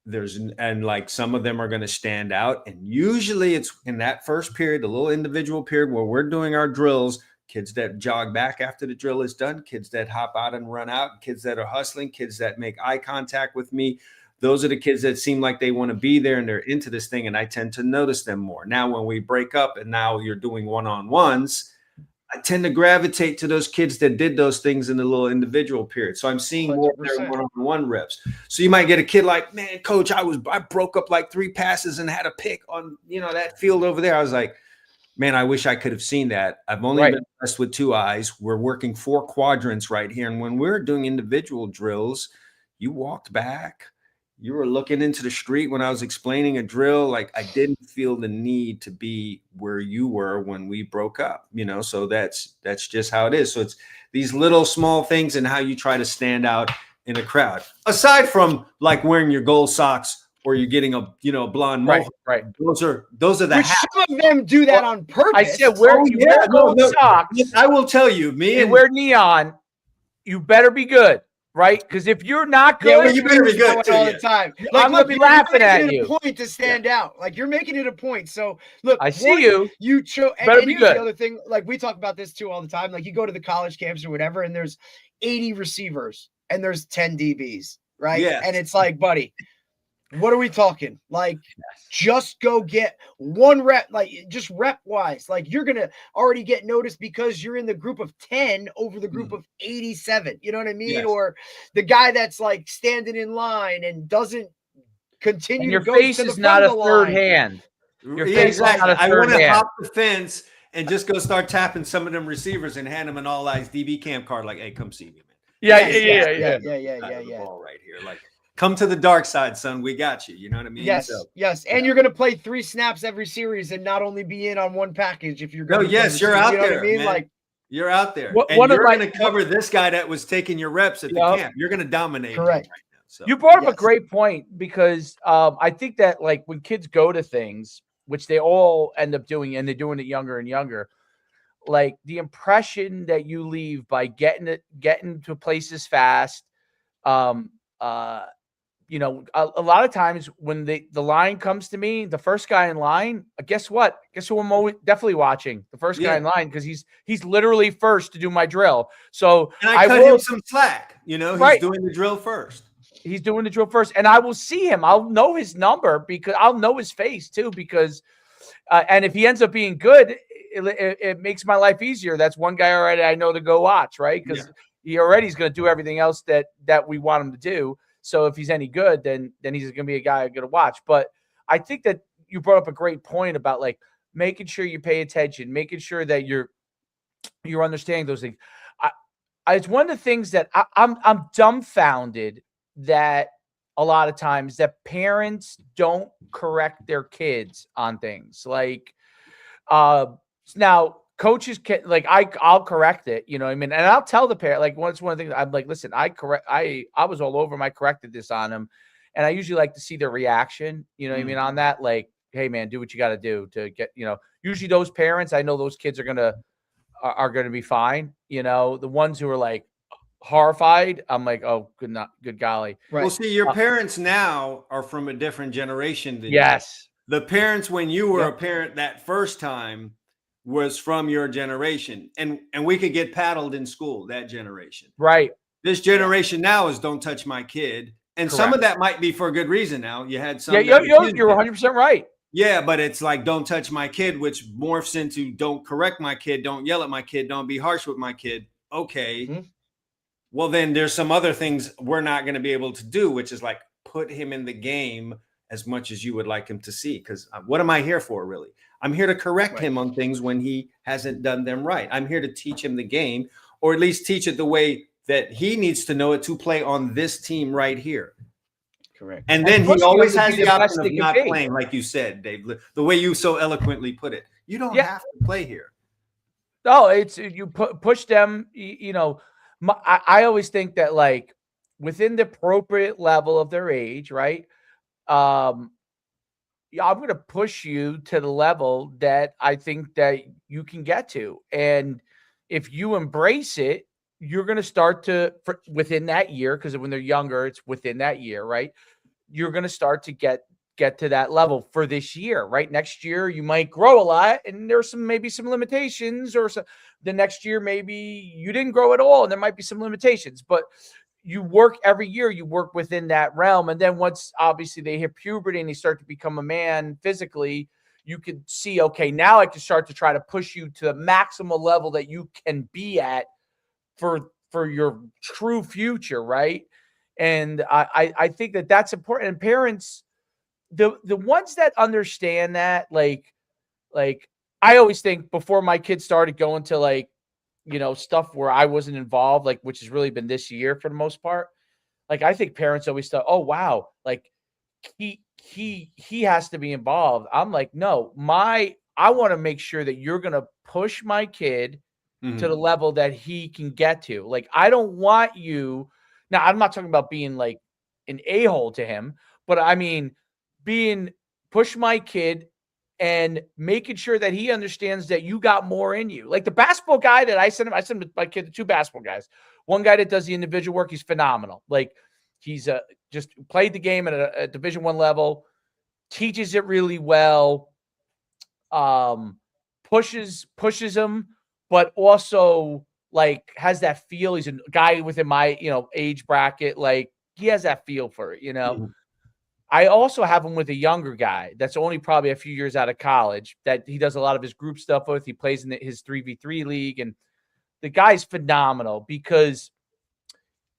And like some of them are going to stand out. And usually it's in that first period, the little individual period where we're doing our drills, kids that jog back after the drill is done, kids that hop out and run out, kids that are hustling, kids that make eye contact with me, those are the kids that seem like they want to be there and they're into this thing. And I tend to notice them more. Now, when we break up and now you're doing one-on-ones, I tend to gravitate to those kids that did those things in the little individual period. So I'm seeing more of their one-on-one reps. So you might get a kid like, man, coach, I broke up like 3 passes and had a pick on, that field over there. I was like, man, I wish I could have seen that. I've only been blessed with 2 eyes. We're working 4 quadrants right here. And when we're doing individual drills, you walked back. You were looking into the street when I was explaining a drill. Like, I didn't feel the need to be where you were when we broke up, so that's just how it is. So it's these little small things and how you try to stand out in a crowd, aside from like wearing your gold socks or you're getting a blonde mohawk. Right. Those are the Which hats. some of them do that on purpose. I said, wear gold socks. I will tell you, you wear neon, you better be good. Right, because if you're not good, you better be good all the time. I'm gonna be laughing at you. A point to stand out, like you're making it a point. So look, I see you. You chose. Better be good. The other thing, like we talk about this too all the time. Like you go to the college camps or whatever, and there's 80 receivers and there's 10 DBs, right? Yeah. And it's like, buddy, what are we talking? Like, just go get 1 rep, like just rep wise. Like you're gonna already get noticed because you're in the group of 10 over the group of 87. You know what I mean? Yes. Or the guy that's like standing in line and doesn't continue. And your to go face to the is not a third line. hand. Your face is not a third hand. I want to hop the fence and just go start tapping some of them receivers and hand them an all eyes DB camp card. Like, hey, come see me, man. Yeah. Ball right here, like. Come to the dark side, son. We got you. You know what I mean? Yes, yes. And you're going to play 3 snaps every series and not only be in on one package if you're going you're out there. I mean? Man. Like, you're out there. And you're going to cover this guy that was taking your reps at the camp. You're going to dominate. Correct. Right now, so. You brought up a great point because I think that like when kids go to things, which they all end up doing, and they're doing it younger and younger, like the impression that you leave by getting to places fast, a lot of times when the line comes to me, the first guy in line, guess what? Guess who I'm always definitely watching? The first guy in line, because he's literally first to do my drill. So and I cut him some slack. He's doing the drill first. He's doing the drill first, and I will see him. I'll know his number because I'll know his face too. Because and if he ends up being good, it makes my life easier. That's one guy already I know to go watch, right? Because he already is going to do everything else that we want him to do. So if he's any good, then he's going to be a guy I'm going to watch. But I think that you brought up a great point about like making sure you pay attention, making sure that you're understanding those things. It's one of the things that I'm dumbfounded that a lot of times that parents don't correct their kids on things. Like now coaches can I'll correct it, you know what I mean? And I'll tell the parent, like, one of the things I'm like, listen, I was all over him. I corrected this on him. And I usually like to see their reaction, you know what I mean, on that. Like, hey man, do what you got to do to get, usually those parents, I know those kids are going to be fine. The ones who are like horrified, I'm like, oh, good golly. Right. Well, see, your parents now are from a different generation than yes. You. The parents, when you were a parent that first time, was from your generation, and we could get paddled in school, that generation. Right. This generation now is don't touch my kid. And correct. Some of that might be for a good reason now. You had some. Yeah, you're 100% right. Yeah, but it's like don't touch my kid, which morphs into don't correct my kid, don't yell at my kid, don't be harsh with my kid. Okay. Mm-hmm. Well, then there's some other things we're not going to be able to do, which is like put him in the game as much as you would like him to see. Because what am I here for, really? I'm here to correct him on things when he hasn't done them right. I'm here to teach him the game, or at least teach it the way that he needs to know it to play on this team right here. Correct. And then he always has the option of not playing, like you said, Dave, the way you so eloquently put it. You don't have to play here. No, it's you push them, I always think that like within the appropriate level of their age, right? I'm going to push you to the level that I think that you can get to. And if you embrace it, you're going to start within that year, because when they're younger, it's within that year, right? You're going to start to get to that level for this year, right? Next year, you might grow a lot and there's maybe some limitations, or the next year, maybe you didn't grow at all and there might be some limitations, but you work every year, you work within that realm. And then once obviously they hit puberty and they start to become a man physically, you could see, okay, now I can start to try to push you to the maximal level that you can be at for your true future. Right. And I think that that's important. And parents, the ones that understand that, like I always think before my kids started going to like, stuff where I wasn't involved, like, which has really been this year for the most part. Like, I think parents always thought, oh, wow, like he has to be involved. I'm like, no, I want to make sure that you're going to push my kid to the level that he can get to. Like, I don't want you. Now, I'm not talking about being like an a-hole to him, but I mean, push my kid and making sure that he understands that you got more in you. Like the basketball guy that I sent my kid, the 2 basketball guys. One guy that does the individual work, he's phenomenal. Like he's just played the game at a Division I level, teaches it really well, pushes him, but also like has that feel. He's a guy within my, age bracket. Like he has that feel for it, I also have him with a younger guy that's only probably a few years out of college that he does a lot of his group stuff with. He plays in his 3v3 league, and the guy's phenomenal because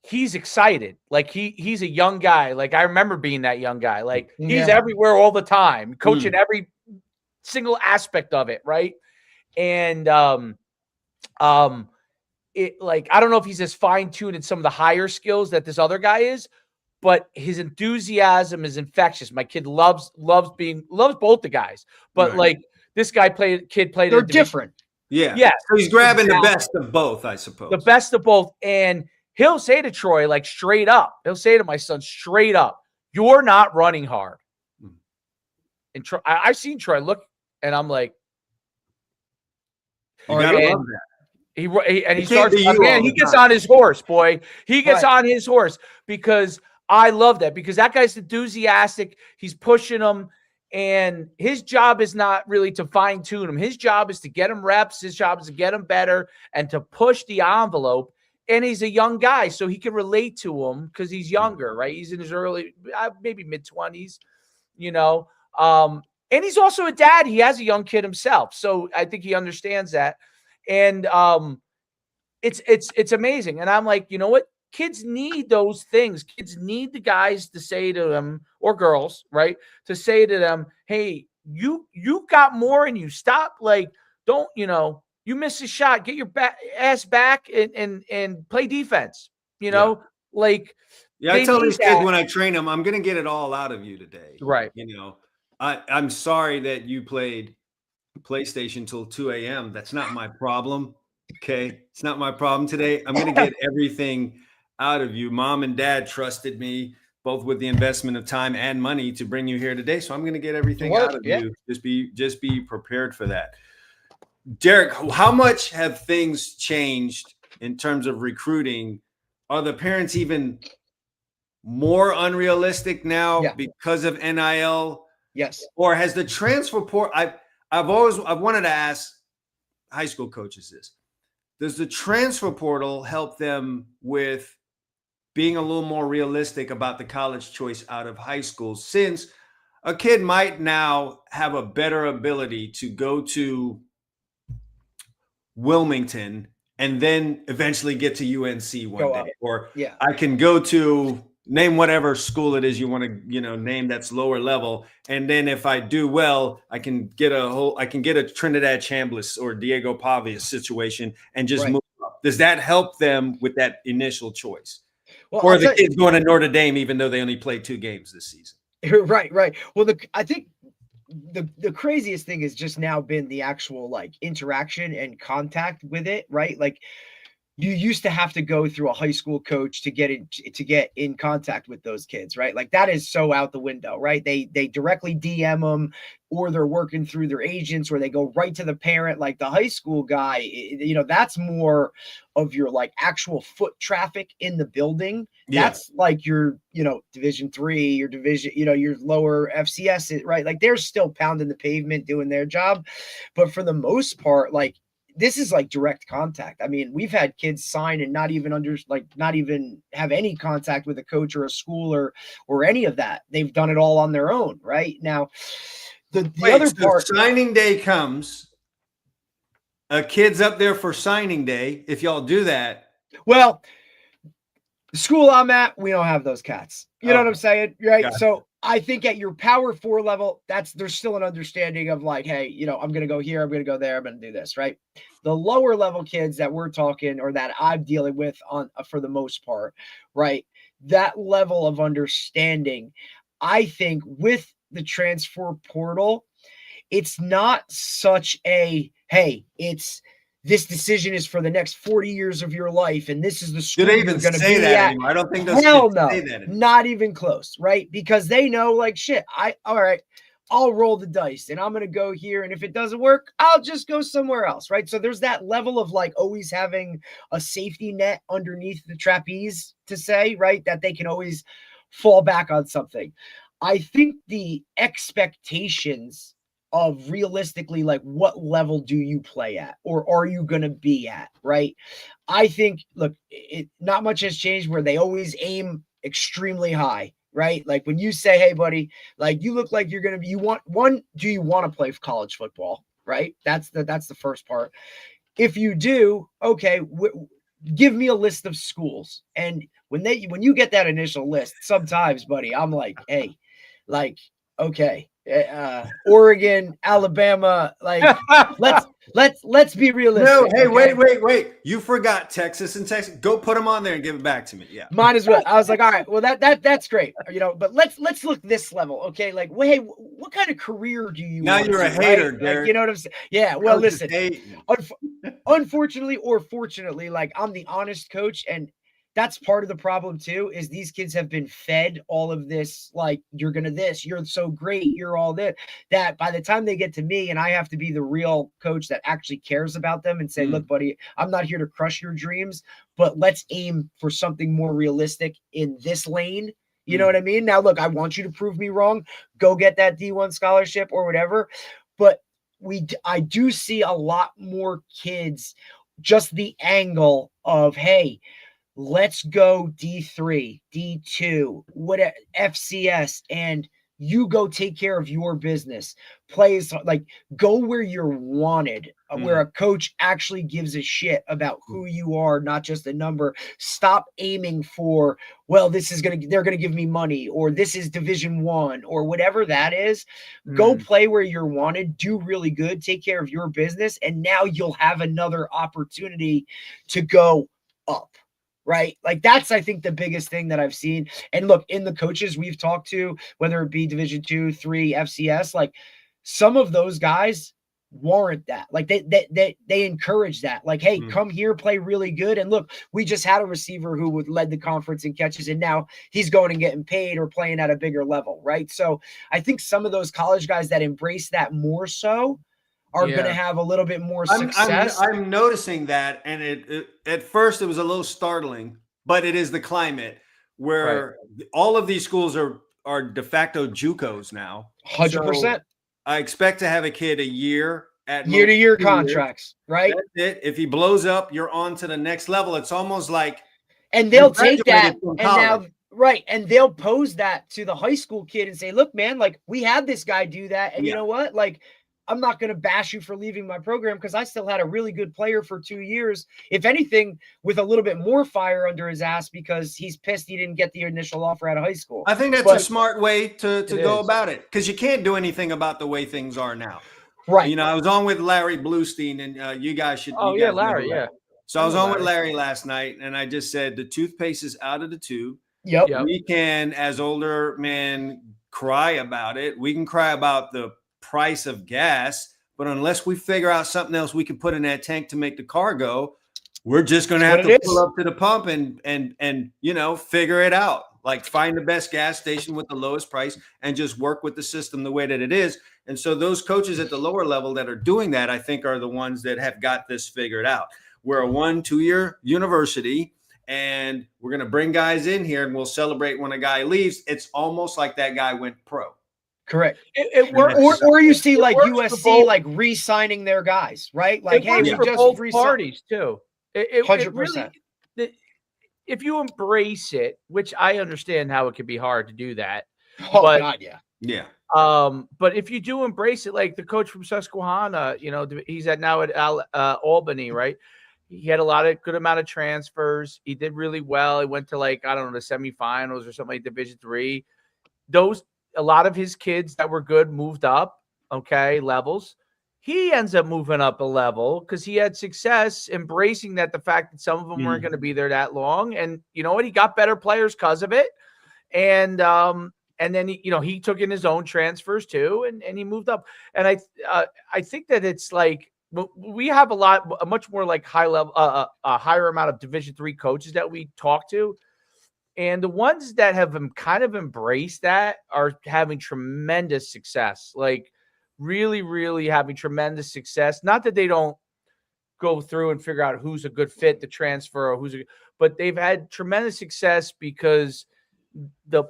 he's excited. Like he's a young guy. Like I remember being that young guy. Like he's everywhere all the time, coaching every single aspect of it, right? And it like I don't know if he's as fine-tuned in some of the higher skills that this other guy is, but his enthusiasm is infectious. My kid loves both the guys, but like this guy played. They're different. Yeah. So he's grabbing the best of both, I suppose. The best of both. And he'll say to Troy, like straight up, he'll say to my son straight up, you're not running hard. And Troy, I've seen Troy look, and I'm like, you gotta love that. He starts, man, he gets on his horse, boy. He gets on his horse because I love that, because that guy's enthusiastic. He's pushing them, and his job is not really to fine tune him. His job is to get him reps. His job is to get him better and to push the envelope. And he's a young guy, so he can relate to him because he's younger, right? He's in his early, maybe mid-20s, and he's also a dad. He has a young kid himself, so I think he understands that. And it's amazing. And I'm like, you know what? Kids need those things. Kids need the guys to say to them, or girls, right? To say to them, hey, you got more in you. Stop. Like, don't, you miss a shot, get your ass back and play defense, like. Yeah, I tell these kids when I train them, I'm going to get it all out of you today. Right. I'm sorry that you played PlayStation till 2 a.m. That's not my problem. Okay. It's not my problem today. I'm going to get everything out of you. Mom and dad trusted me both with the investment of time and money to bring you here today. So I'm going to get everything out of you. Just be prepared for that. Derek, how much have things changed in terms of recruiting? Are the parents even more unrealistic now because of NIL? Yes. Or has the transfer portal? I've wanted to ask high school coaches this. Does the transfer portal help them with being a little more realistic about the college choice out of high school, since a kid might now have a better ability to go to Wilmington and then eventually get to UNC one day, or I can go to name whatever school it is you want to, name that's lower level. And then if I do well, I can get a Trinidad Chambliss or Diego Pavia situation and just move up. Does that help them with that initial choice? Well, or the kids going to Notre Dame, even though they only played 2 games this season? Right. Well, I think the craziest thing has just now been the actual like interaction and contact with it, right? Like you used to have to go through a high school coach to get in contact with those kids, right? Like that is so out the window, right? They directly DM them, or they're working through their agents, or they go right to the parent. Like the high school guy, that's more of your like actual foot traffic in the building. That's like your, Division III, your division, your lower FCS, right? Like they're still pounding the pavement, doing their job. But for the most part, like this is like direct contact. I mean, we've had kids sign and not even have any contact with a coach or a school or any of that. They've done it all on their own. Right now, the other part, signing day comes, a kid's up there for signing day. If y'all do that, well, the school I'm at, we don't have those cats. You know what I'm saying? Right. Gotcha. So I think at your power 4 level, there's still an understanding of like, hey, you know, I'm going to go here, I'm going to go there, I'm going to do this. Right. The lower level kids that we're talking or that I'm dealing with on for the most part, right. That level of understanding, I think with the transfer portal, it's not such a, hey, it's this decision is for the next 40 years of your life, and this is the school you're going to be at. Anymore? I don't think those Hell kids no, say that anymore. Not even close, right? Because they know, like, shit, all right, I'll roll the dice, and I'm going to go here, and if it doesn't work, I'll just go somewhere else, right? So there's that level of, like, always having a safety net underneath the trapeze to say, right, that they can always fall back on something. I think the expectations of realistically, like, what level do you play at or are you going to be at, right? I think, look, not much has changed where they always aim extremely high, right? Like when you say, hey, buddy, like you look like you're going to be, do you want to play college football, right? That's the first part. If you do, okay, give me a list of schools. And when you get that initial list, sometimes, buddy, I'm like, hey, like, okay, Oregon, Alabama, like let's be realistic. No, hey, okay? wait. You forgot Texas and Texas. Go put them on there and give it back to me. Yeah. Might as well. I was like, all right, well, that's great. You know, but let's look this level. Okay. Like, well, hey, what kind of career do you now want you're to, a hater, right? Derek. Like, you know what I'm saying? Yeah. Well, listen, unfortunately or fortunately, like I'm the honest coach, and that's part of the problem too, is these kids have been fed all of this, like, you're so great, you're all this, that by the time they get to me and I have to be the real coach that actually cares about them and say, look, buddy, I'm not here to crush your dreams, but let's aim for something more realistic in this lane. You know what I mean? Now, look, I want you to prove me wrong. Go get that D1 scholarship or whatever. But I do see a lot more kids, just the angle of, hey, let's go D3, D2, whatever, FCS, and you go take care of your business. Plays like go where you're wanted, where a coach actually gives a shit about who you are, not just a number. Stop aiming for, well, they're gonna give me money, or this is Division I, or whatever that is. Go play where you're wanted, do really good, take care of your business, and now you'll have another opportunity to go up. Right. Like that's, I think, the biggest thing that I've seen. And look, in the coaches we've talked to, whether it be Division II, III, FCS, like some of those guys warrant that. Like they encourage that. Like, hey, come here, play really good. And look, we just had a receiver who led the conference in catches, and now he's going and getting paid or playing at a bigger level. Right. So I think some of those college guys that embrace that more so are going to have a little bit more success. I'm noticing that, and it at first it was a little startling, but it is the climate where all of these schools are de facto JUCOs now. 100%. So I expect to have a kid a year at year-to-year contracts, right? That's it. If he blows up, you're on to the next level. It's almost like, and they'll take that, and now. Right. And they'll pose that to the high school kid and say, look, man, like we had this guy do that. And you know what? Like, I'm not going to bash you for leaving my program because I still had a really good player for 2 years. If anything, with a little bit more fire under his ass because he's pissed he didn't get the initial offer out of high school. I think that's a smart way to go about it, because you can't do anything about the way things are now. Right. You know, I was on with Larry Bluestein, and you guys should. Oh, yeah, Larry. Yeah. So I was on with Larry last night, and I just said the toothpaste is out of the tube. Yep. We can, as older men, cry about it. We can cry about the price of gas, but unless we figure out something else we can put in that tank to make the car go, we're just going to have to pull up to the pump and you know, figure it out. Like find the best gas station with the lowest price and just work with the system the way that it is. And so those coaches at the lower level that are doing that, I think, are the ones that have got this figured out. We're a 1-2 year university, and we're going to bring guys in here and we'll celebrate when a guy leaves. It's almost like that guy went pro. Correct. It works. Or you see like USC like re-signing their guys, right? Like, hey, we for just both parties too. 100%. If you embrace it, which I understand how it can be hard to do that. Oh God, yeah. Yeah. But if you do embrace it, like the coach from Susquehanna, he's now at Albany, right? He had a good amount of transfers. He did really well. He went to the semifinals or something like Division III. A lot of his kids that were good moved up, levels. He ends up moving up a level because he had success embracing the fact that some of them weren't going to be there that long. And you know what? He got better players because of it. And then he took in his own transfers too, and he moved up. And I think that it's like we have a much more like high level, a higher amount of Division III coaches that we talk to. And the ones that have kind of embraced that are having tremendous success, like really, really having tremendous success. Not that they don't go through and figure out who's a good fit to transfer or but they've had tremendous success because the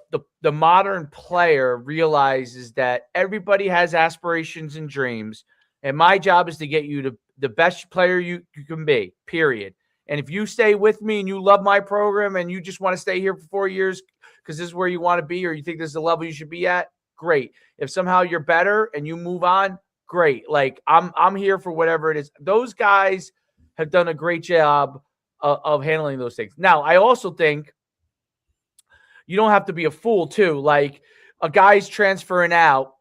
modern player realizes that everybody has aspirations and dreams. And my job is to get you to the best player you can be, period. And if you stay with me and you love my program and you just want to stay here for 4 years because this is where you want to be or you think this is the level you should be at, great. If somehow you're better and you move on, great. Like I'm here for whatever it is. Those guys have done a great job of handling those things. Now, I also think you don't have to be a fool too. Like a guy's transferring out,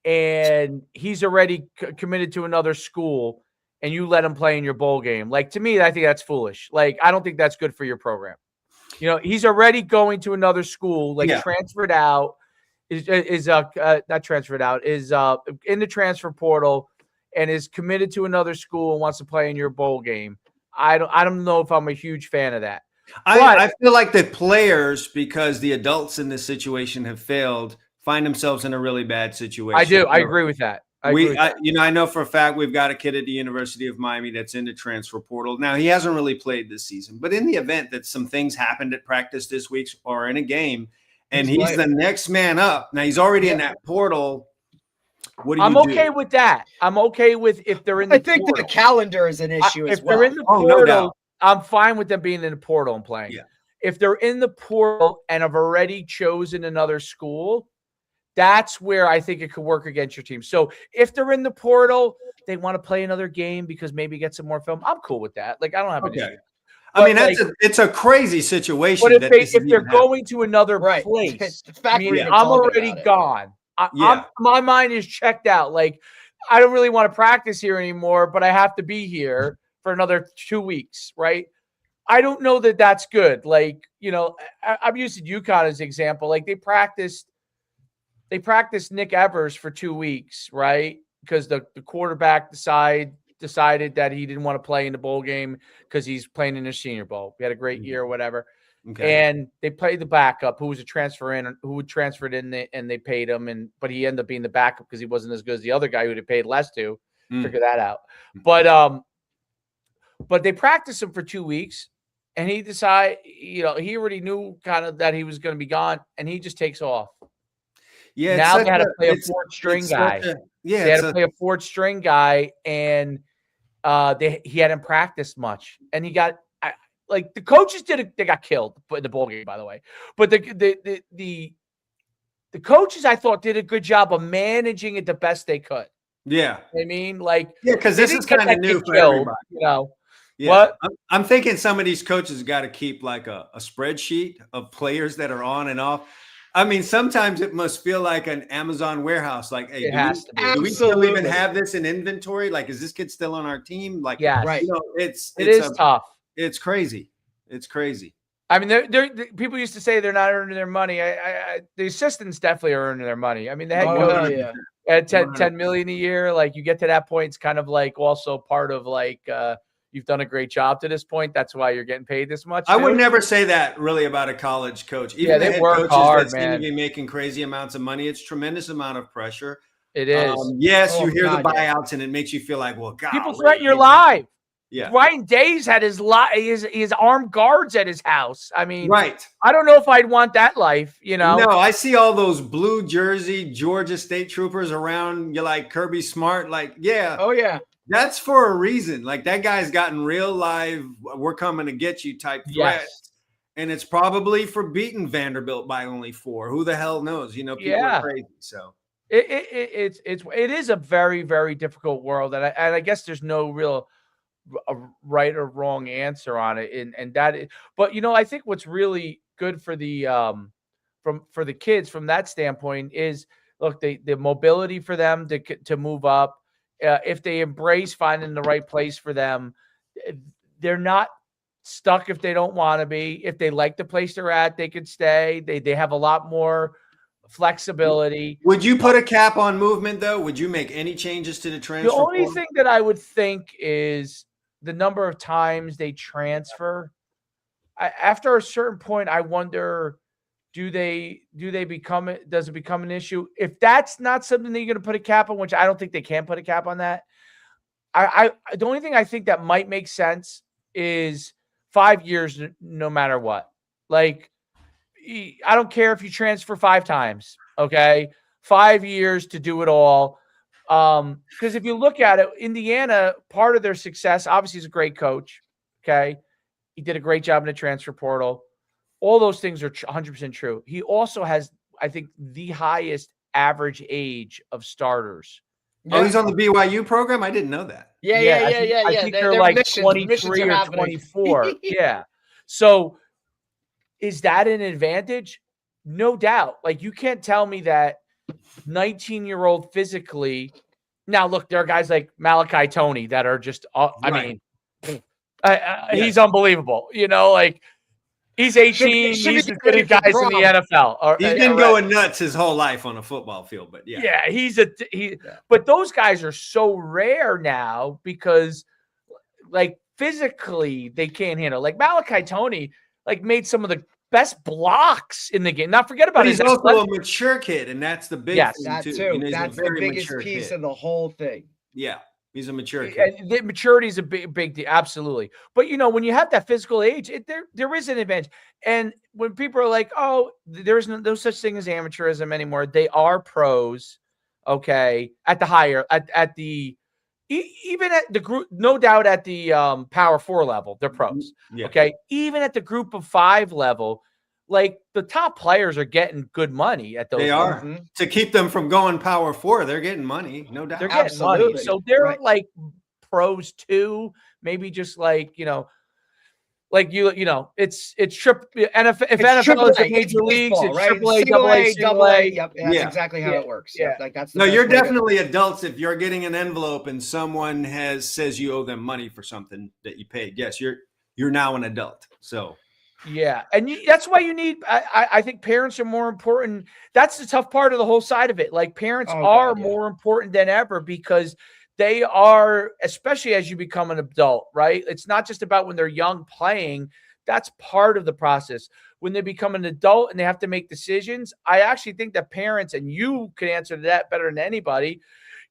and he's already committed to another school, and you let him play in your bowl game. Like, to me, I think that's foolish. Like, I don't think that's good for your program. He's already going to another school, transferred out, not transferred out, is in the transfer portal and is committed to another school and wants to play in your bowl game. I don't know if I'm a huge fan of that. I feel like the players, because the adults in this situation have failed, find themselves in a really bad situation. I do. I agree with that. I know for a fact we've got a kid at the University of Miami that's in the transfer portal. Now, he hasn't really played this season, but in the event that some things happened at practice this week or in a game, and he's the next man up. Now, he's already in that portal. What do you do? I'm okay with that. I'm okay with if they're in the portal. I think the calendar is an issue as well. If they're in the portal, I'm fine with them being in the portal and playing. Yeah. If they're in the portal and have already chosen another school, that's where I think it could work against your team. So if they're in the portal, they want to play another game because maybe get some more film. I'm cool with that. Like, I don't have an issue. I mean, it's a crazy situation. But if they're going to another place, I'm already gone. My mind is checked out. Like, I don't really want to practice here anymore, but I have to be here for another 2 weeks, right? I don't know that that's good. Like, I'm using UConn as an example. Like, they practiced Nick Evers for 2 weeks, right? Because the quarterback decided that he didn't want to play in the bowl game because he's playing in the Senior Bowl. He had a great year or whatever. Okay. And they played the backup who was a transfer in, who would transferred in, and they paid him. But he ended up being the backup because he wasn't as good as the other guy who they paid less to. Figure that out. But they practiced him for 2 weeks, and he decided, he already knew kind of that he was going to be gone, and he just takes off. Yeah. Now they had to play a fourth string guy. They had to play a fourth string guy, and he hadn't practiced much, and he got the coaches they got killed in the bowl game, by the way. But the coaches, I thought, did a good job of managing it the best they could. Yeah. I mean, because this is kind of new for everybody. Yeah. What? I'm thinking some of these coaches got to keep like a spreadsheet of players that are on and off. I mean, sometimes it must feel like an Amazon warehouse. Like, hey, do we still even have this in inventory? Like, is this kid still on our team? Like, right. It is tough. It's crazy. It's crazy. I mean, people used to say they're not earning their money. The assistants definitely are earning their money. I mean, the head coach at 10 million a year. Like, you get to that point, it's kind of like also part of like you've done a great job to this point. That's why you're getting paid this much. I would never say that really about a college coach. Even the head coaches that seem to be making crazy amounts of money, it's tremendous amount of pressure. It is. You hear the buyouts, and it makes you feel like, well, God, people threaten your life. Yeah. Ryan Day's had his armed guards at his house. I mean, right. I don't know if I'd want that life, you know. No, I see all those blue jersey Georgia State troopers around. You're like Kirby Smart, like, yeah. Oh yeah. That's for a reason. Like that guy's gotten real live, we're coming to get you type threats. Yes. And it's probably for beating Vanderbilt by only 4. Who the hell knows? You know, people are crazy. So it is a very, very difficult world. And I guess there's no real right or wrong answer on it. And that is, but you know, I think what's really good for the for the kids from that standpoint is, look, the mobility for them to move up. If they embrace finding the right place for them, they're not stuck if they don't want to be. If they like the place they're at, they could stay. They have a lot more flexibility. Would you put a cap on movement, though? Would you make any changes to the transfer? The only thing that I would think is the number of times they transfer. After a certain point, I wonder, does it become an issue? If that's not something that you're going to put a cap on, which I don't think they can put a cap on that, the only thing I think that might make sense is 5 years, no matter what. Like, I don't care if you transfer 5 times, okay? 5 years to do it all. Because if you look at it, Indiana, part of their success, obviously, is a great coach, okay? He did a great job in the transfer portal. All those things are 100% true. He also has, I think, the highest average age of starters. Oh, he's on the BYU program? I didn't know that. Yeah. I think they're like 23 or 24. Yeah. So is that an advantage? No doubt. Like, you can't tell me that 19-year-old physically. Now, look, there are guys like Malachi Toney that are just, I mean, he's unbelievable. You know, like, he's 18. He's as good as guys in the NFL. He's been going nuts his whole life on a football field, but yeah. Yeah, but those guys are so rare now because, like, physically they can't handle. Like Malachi Toney, like, made some of the best blocks in the game. Not forget about he's also a mature kid, and that's the big thing that too. You know, that's the biggest piece of the whole thing. Yeah. He's a mature kid. The maturity is a big deal, absolutely. But you know, when you have that physical age, there is an advantage. And when people are like, "Oh, there's no such thing as amateurism anymore," they are pros. Okay, at the higher, at the even at the group, no doubt at the Power 4 level, they're pros. Yeah. Okay, even at the Group of 5 level, like, the top players are getting good money at those. They are. Mm-hmm. To keep them from going Power 4, they're getting money, no doubt. They're getting money. So they're like pros too. Maybe just like, you know, like you know, it's triple NFL. If NFL is a major leagues, it's AAA, double A. Yep, that's exactly how it works. Yeah, like that's. No, you're definitely adults if you're getting an envelope and someone says you owe them money for something that you paid. Yes, you're now an adult. So. Yeah, and that's why you need. I think parents are more important. That's the tough part of the whole side of it. Like, parents are more important than ever because they are, especially as you become an adult, right? It's not just about when they're young playing. That's part of the process. When they become an adult and they have to make decisions, I actually think that parents, and you can answer that better than anybody,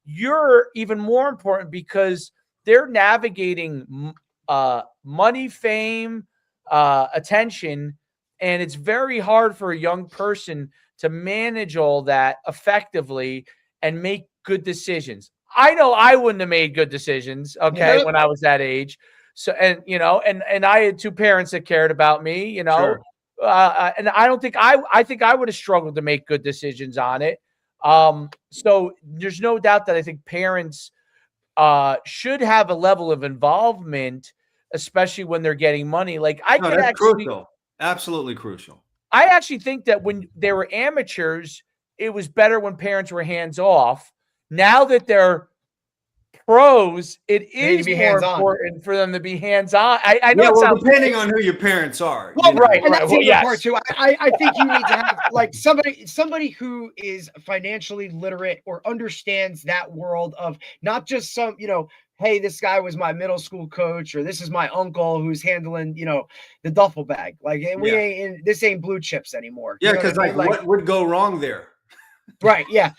you're even more important because they're navigating money, fame, attention, and it's very hard for a young person to manage all that effectively and make good decisions. I know I wouldn't have made good decisions, okay, when I was that age. So, and you know, and I had 2 parents that cared about me, you know, sure. And I don't think I think I would have struggled to make good decisions on it. So there's no doubt that I think parents should have a level of involvement, especially when they're getting money. Like, that's crucial. Absolutely crucial. I actually think that when they were amateurs, it was better when parents were hands off. Now that they're pros, it is more important for them to be hands on. I know. Yeah, depending on who your parents are. Well, right. And that's the part too. I think you need to have like somebody who is financially literate or understands that world of not just some, you know, hey, this guy was my middle school coach, or this is my uncle who's handling, you know, the duffel bag. Like, this ain't blue chips anymore. Yeah, because what would go wrong there? Right. Yeah.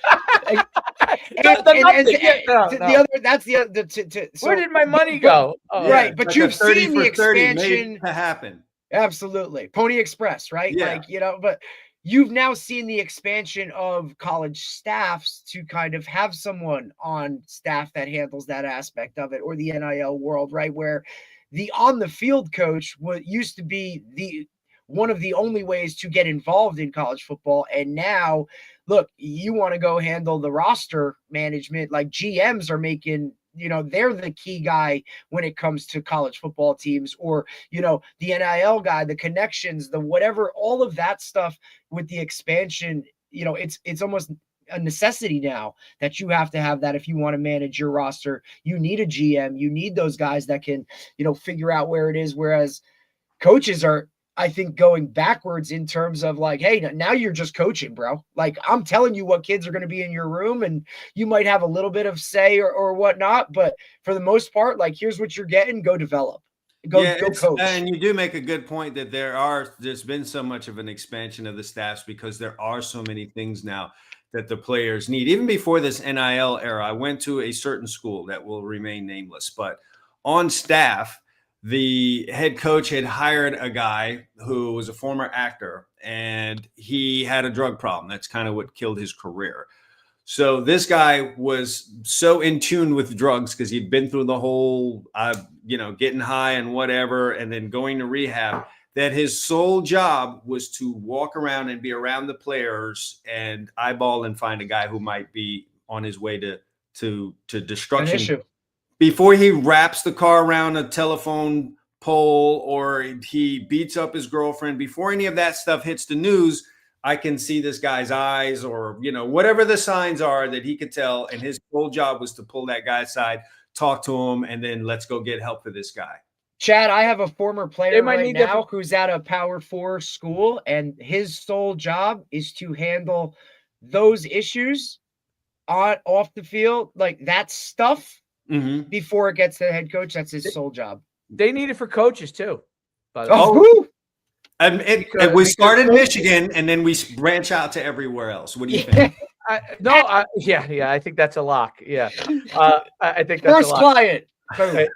Where did my money go? Right. But like you've seen the 30 expansion made to happen. Absolutely. Pony Express, right? Yeah. Like, but you've now seen the expansion of college staffs to kind of have someone on staff that handles that aspect of it, or the NIL world, right? Where the on the field coach used to be one of the only ways to get involved in college football. And now, look, you want to go handle the roster management, like GMs are making, they're the key guy when it comes to college football teams, or, the NIL guy, the connections, the whatever, all of that stuff with the expansion, it's almost a necessity now that you have to have that if you want to manage your roster. You need a GM, you need those guys that can, figure out where it is. Whereas coaches are, I think, going backwards in terms of like, hey, now you're just coaching, bro. Like, I'm telling you what kids are going to be in your room, and you might have a little bit of say or whatnot, but for the most part, like, here's what you're getting, go develop. Go coach. And you do make a good point that there's been so much of an expansion of the staffs because there are so many things now that the players need. Even before this NIL era, I went to a certain school that will remain nameless, but on staff, the head coach had hired a guy who was a former actor, and he had a drug problem. That's kind of what killed his career. So this guy was so in tune with drugs because he'd been through the whole, getting high and whatever, and then going to rehab, that his sole job was to walk around and be around the players and eyeball and find a guy who might be on his way to destruction. Before he wraps the car around a telephone pole or he beats up his girlfriend, before any of that stuff hits the news, I can see this guy's eyes or, whatever the signs are that he could tell. And his whole job was to pull that guy aside, talk to him, and then let's go get help for this guy. Chad, I have a former player right now who's at a Power 4 school, and his sole job is to handle those issues off the field, like that stuff. Mm-hmm. Before it gets to the head coach, that's his sole job. They need it for coaches too. We started in Michigan, and then we branch out to everywhere else. What do you think? I think that's a lock. Yeah, I think that's first a lock. Client. I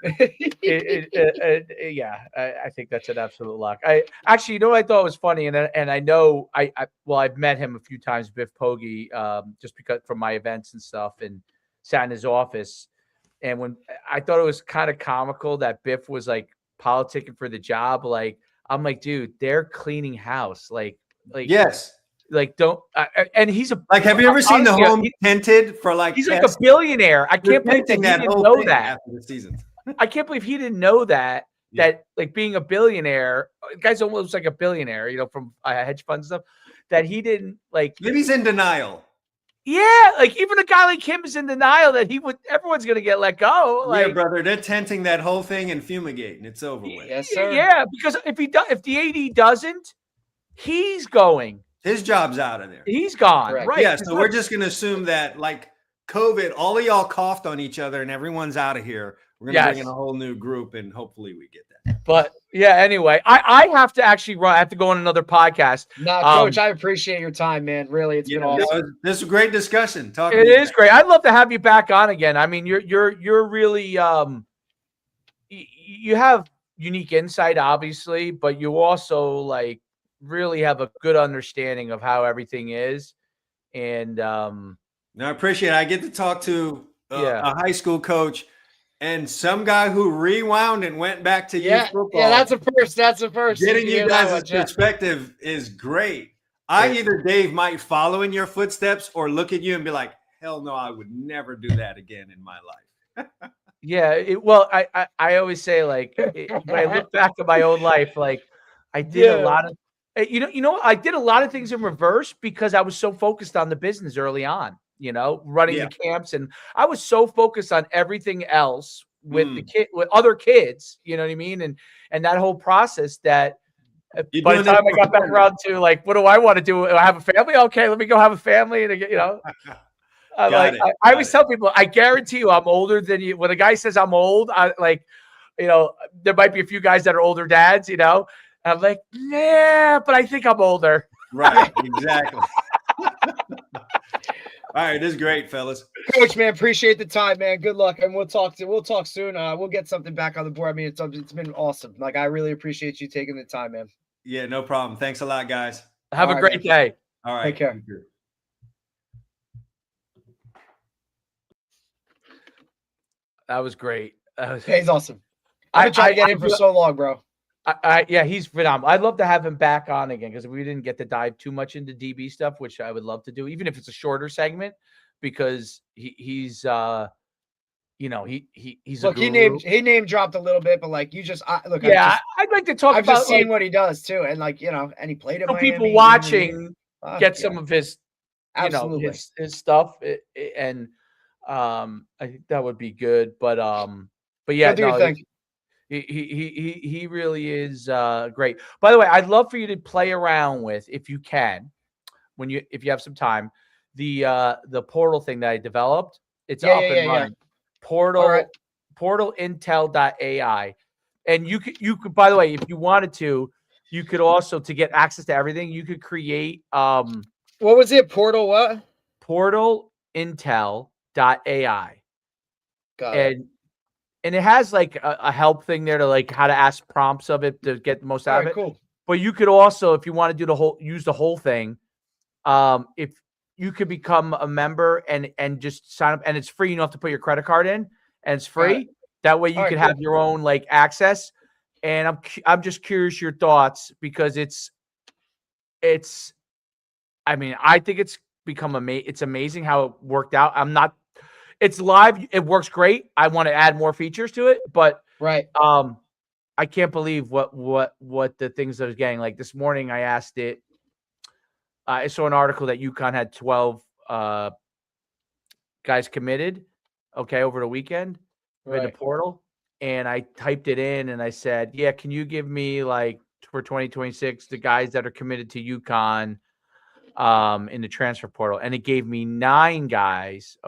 think that's an absolute lock. I actually, what I thought was funny, and I know I've met him a few times, Biff Poggi, just because from my events and stuff, and sat in his office. And when I thought it was kind of comical that Biff was like politicking for the job, like I'm like, dude, they're cleaning house, like yes, like don't. And he's have you ever seen the home tented for like? He's like a billionaire. I can't believe that he didn't know that after the season. I can't believe he didn't know that like being a billionaire, guy's almost like a billionaire, from hedge funds and stuff. That he didn't like. Maybe he's in denial. Yeah, like even a guy like him is in denial that everyone's going to get let go. Like, yeah, brother, they're tenting that whole thing and fumigating. It's over with. Yes, sir. Yeah, because if the AD doesn't, he's going. His job's out of there. He's gone. Correct. Right. Yeah, so we're just going to assume that like COVID, all of y'all coughed on each other and everyone's out of here. We're going to bring in a whole new group and hopefully we get that. But yeah, anyway, I have to actually run. I have to go on another podcast. No, Coach, I appreciate your time, man. Really, it's been awesome. This is a great discussion. It is great. I'd love to have you back on again. I mean, you're really you have unique insight, obviously, but you also like really have a good understanding of how everything is. And no, I appreciate it. I get to talk to a high school coach. And some guy who rewound and went back to youth football. Yeah, that's a first. Getting you guys' perspective is great. Dave, might follow in your footsteps or look at you and be like, hell no, I would never do that again in my life. I always say, like, when I look back at my own life, like, I did a lot of, I did a lot of things in reverse because I was so focused on the business early on. Running the camps, and I was so focused on everything else with with other kids, you know what I mean? And that whole process that by the time I got back around to like, what do I want to do? I have a family. Okay, let me go have a family. And I always tell people, I guarantee you I'm older than you. When a guy says I'm old, there might be a few guys that are older dads, I'm like, yeah, but I think I'm older. Right. Exactly. right, this is great, fellas. Coach, man, appreciate the time, man. Good luck, and we'll talk soon. We'll get something back on the board. I mean, it's been awesome. Like, I really appreciate you taking the time, man. Yeah, no problem. Thanks a lot, guys. Have a great day. All right. Take care. That was great. He's awesome. I've been trying to get him for so long, bro. Yeah, he's phenomenal. I'd love to have him back on again because we didn't get to dive too much into DB stuff, which I would love to do, even if it's a shorter segment, because he's look, he name dropped a little bit, but like I'd like to talk about just seeing what he does too, and and he played at Miami, people watching get some of his his stuff, and I think that would be good. But yeah, what do you think? He really is great. By the way, I'd love for you to play around with, if you can, if you have some time, the portal thing that I developed. It's up and running. Portalintel.ai. And you could, by the way, if you wanted to, you could also, to get access to everything, you could create what was it? Portalintel.ai. Got it. And it has like a help thing there to like how to ask prompts of it to get the most out of it. Cool. But you could also, if you want to use the whole thing, if you could become a member and just sign up, and it's free. You don't have to put your credit card in, and it's free. That way you can have your own like access. And I'm just curious your thoughts, because I mean, I think it's become it's amazing how it worked out. It's live. It works great. I want to add more features to it, but I can't believe what the things that I was getting. Like this morning, I asked it. I saw an article that UConn had 12 guys committed, over the weekend in the portal, and I typed it in and I said, "Yeah, can you give me like for 2026 the guys that are committed to UConn in the transfer portal?" And it gave me 9 guys.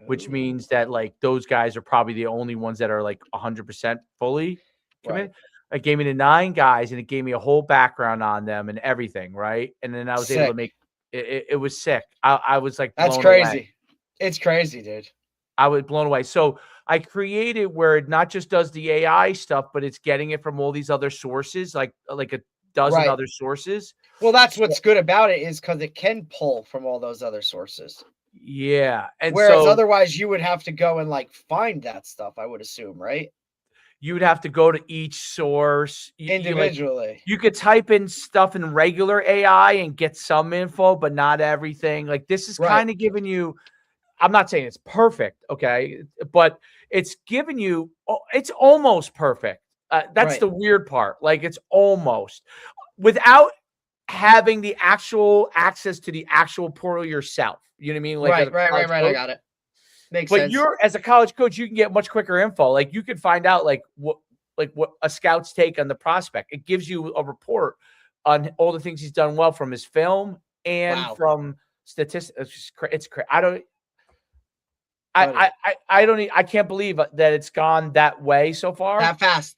Which means that like those guys are probably the only ones that are like 100% fully committed. It gave me the 9 guys, and it gave me a whole background on them and everything, right? And then I was able to make it. It was sick. I was like, that's crazy. Away. It's crazy, dude. I was blown away. So I created where it not just does the AI stuff, but it's getting it from all these other sources, like a dozen other sources. Well, that's what's good about it, is because it can pull from all those other sources. Yeah. And whereas otherwise you would have to go and like find that stuff, I would assume, right? You would have to go to each source individually. You could type in stuff in regular AI and get some info, but not everything. Like this is kind of giving you, I'm not saying it's perfect, but it's giving you, it's almost perfect. That's the weird part. Like it's almost without having the actual access to the actual portal yourself. You know what I mean? Like right. I got it. Makes sense. But as a college coach, you can get much quicker info. Like you can find out like what a scout's take on the prospect. It gives you a report on all the things he's done well from his film and from statistics. It's crazy. I can't believe that it's gone that way so far. That fast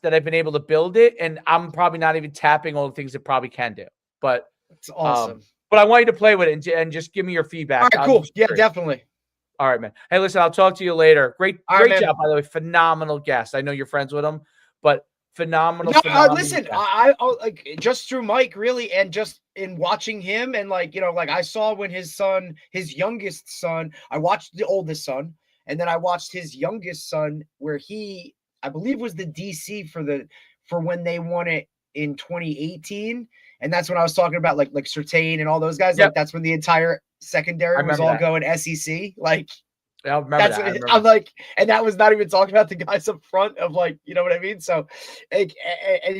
that I've been able to build it, and I'm probably not even tapping all the things it probably can do. But it's awesome. But I want you to play with it and just give me your feedback. All right, cool. Yeah, definitely. All right, man. Hey, listen, I'll talk to you later. Great job, by the way. Phenomenal guest. I know you're friends with him, but phenomenal. Listen, I like just through Mike, really, and just in watching him, and like I saw when his youngest son, I watched the oldest son, and then I watched his youngest son, where he, I believe, was the DC for when they won it in 2018. And that's when I was talking about like Surtain and all those guys. Like that's when the entire secondary was all going SEC. Like I remember that. I'm like, and that was not even talking about the guys up front of like, you know what I mean? So, and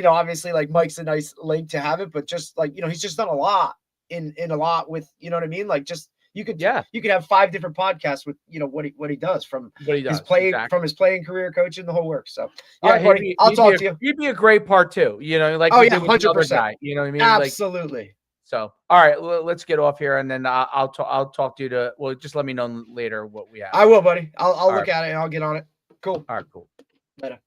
obviously like Mike's a nice link to have it, but just like, he's just done a lot in a lot with, you know what I mean? Like just, you could have 5 different podcasts with, what he does from his playing, from his playing career, coaching, the whole work. So buddy, I'll talk to you. You'd be a great part too, like, 100%. You know what I mean? Absolutely. Like, so, all right, let's get off here, and then I'll talk to you just let me know later what we have. I will, buddy. I'll look at it and I'll get on it. Cool. All right, cool. Later.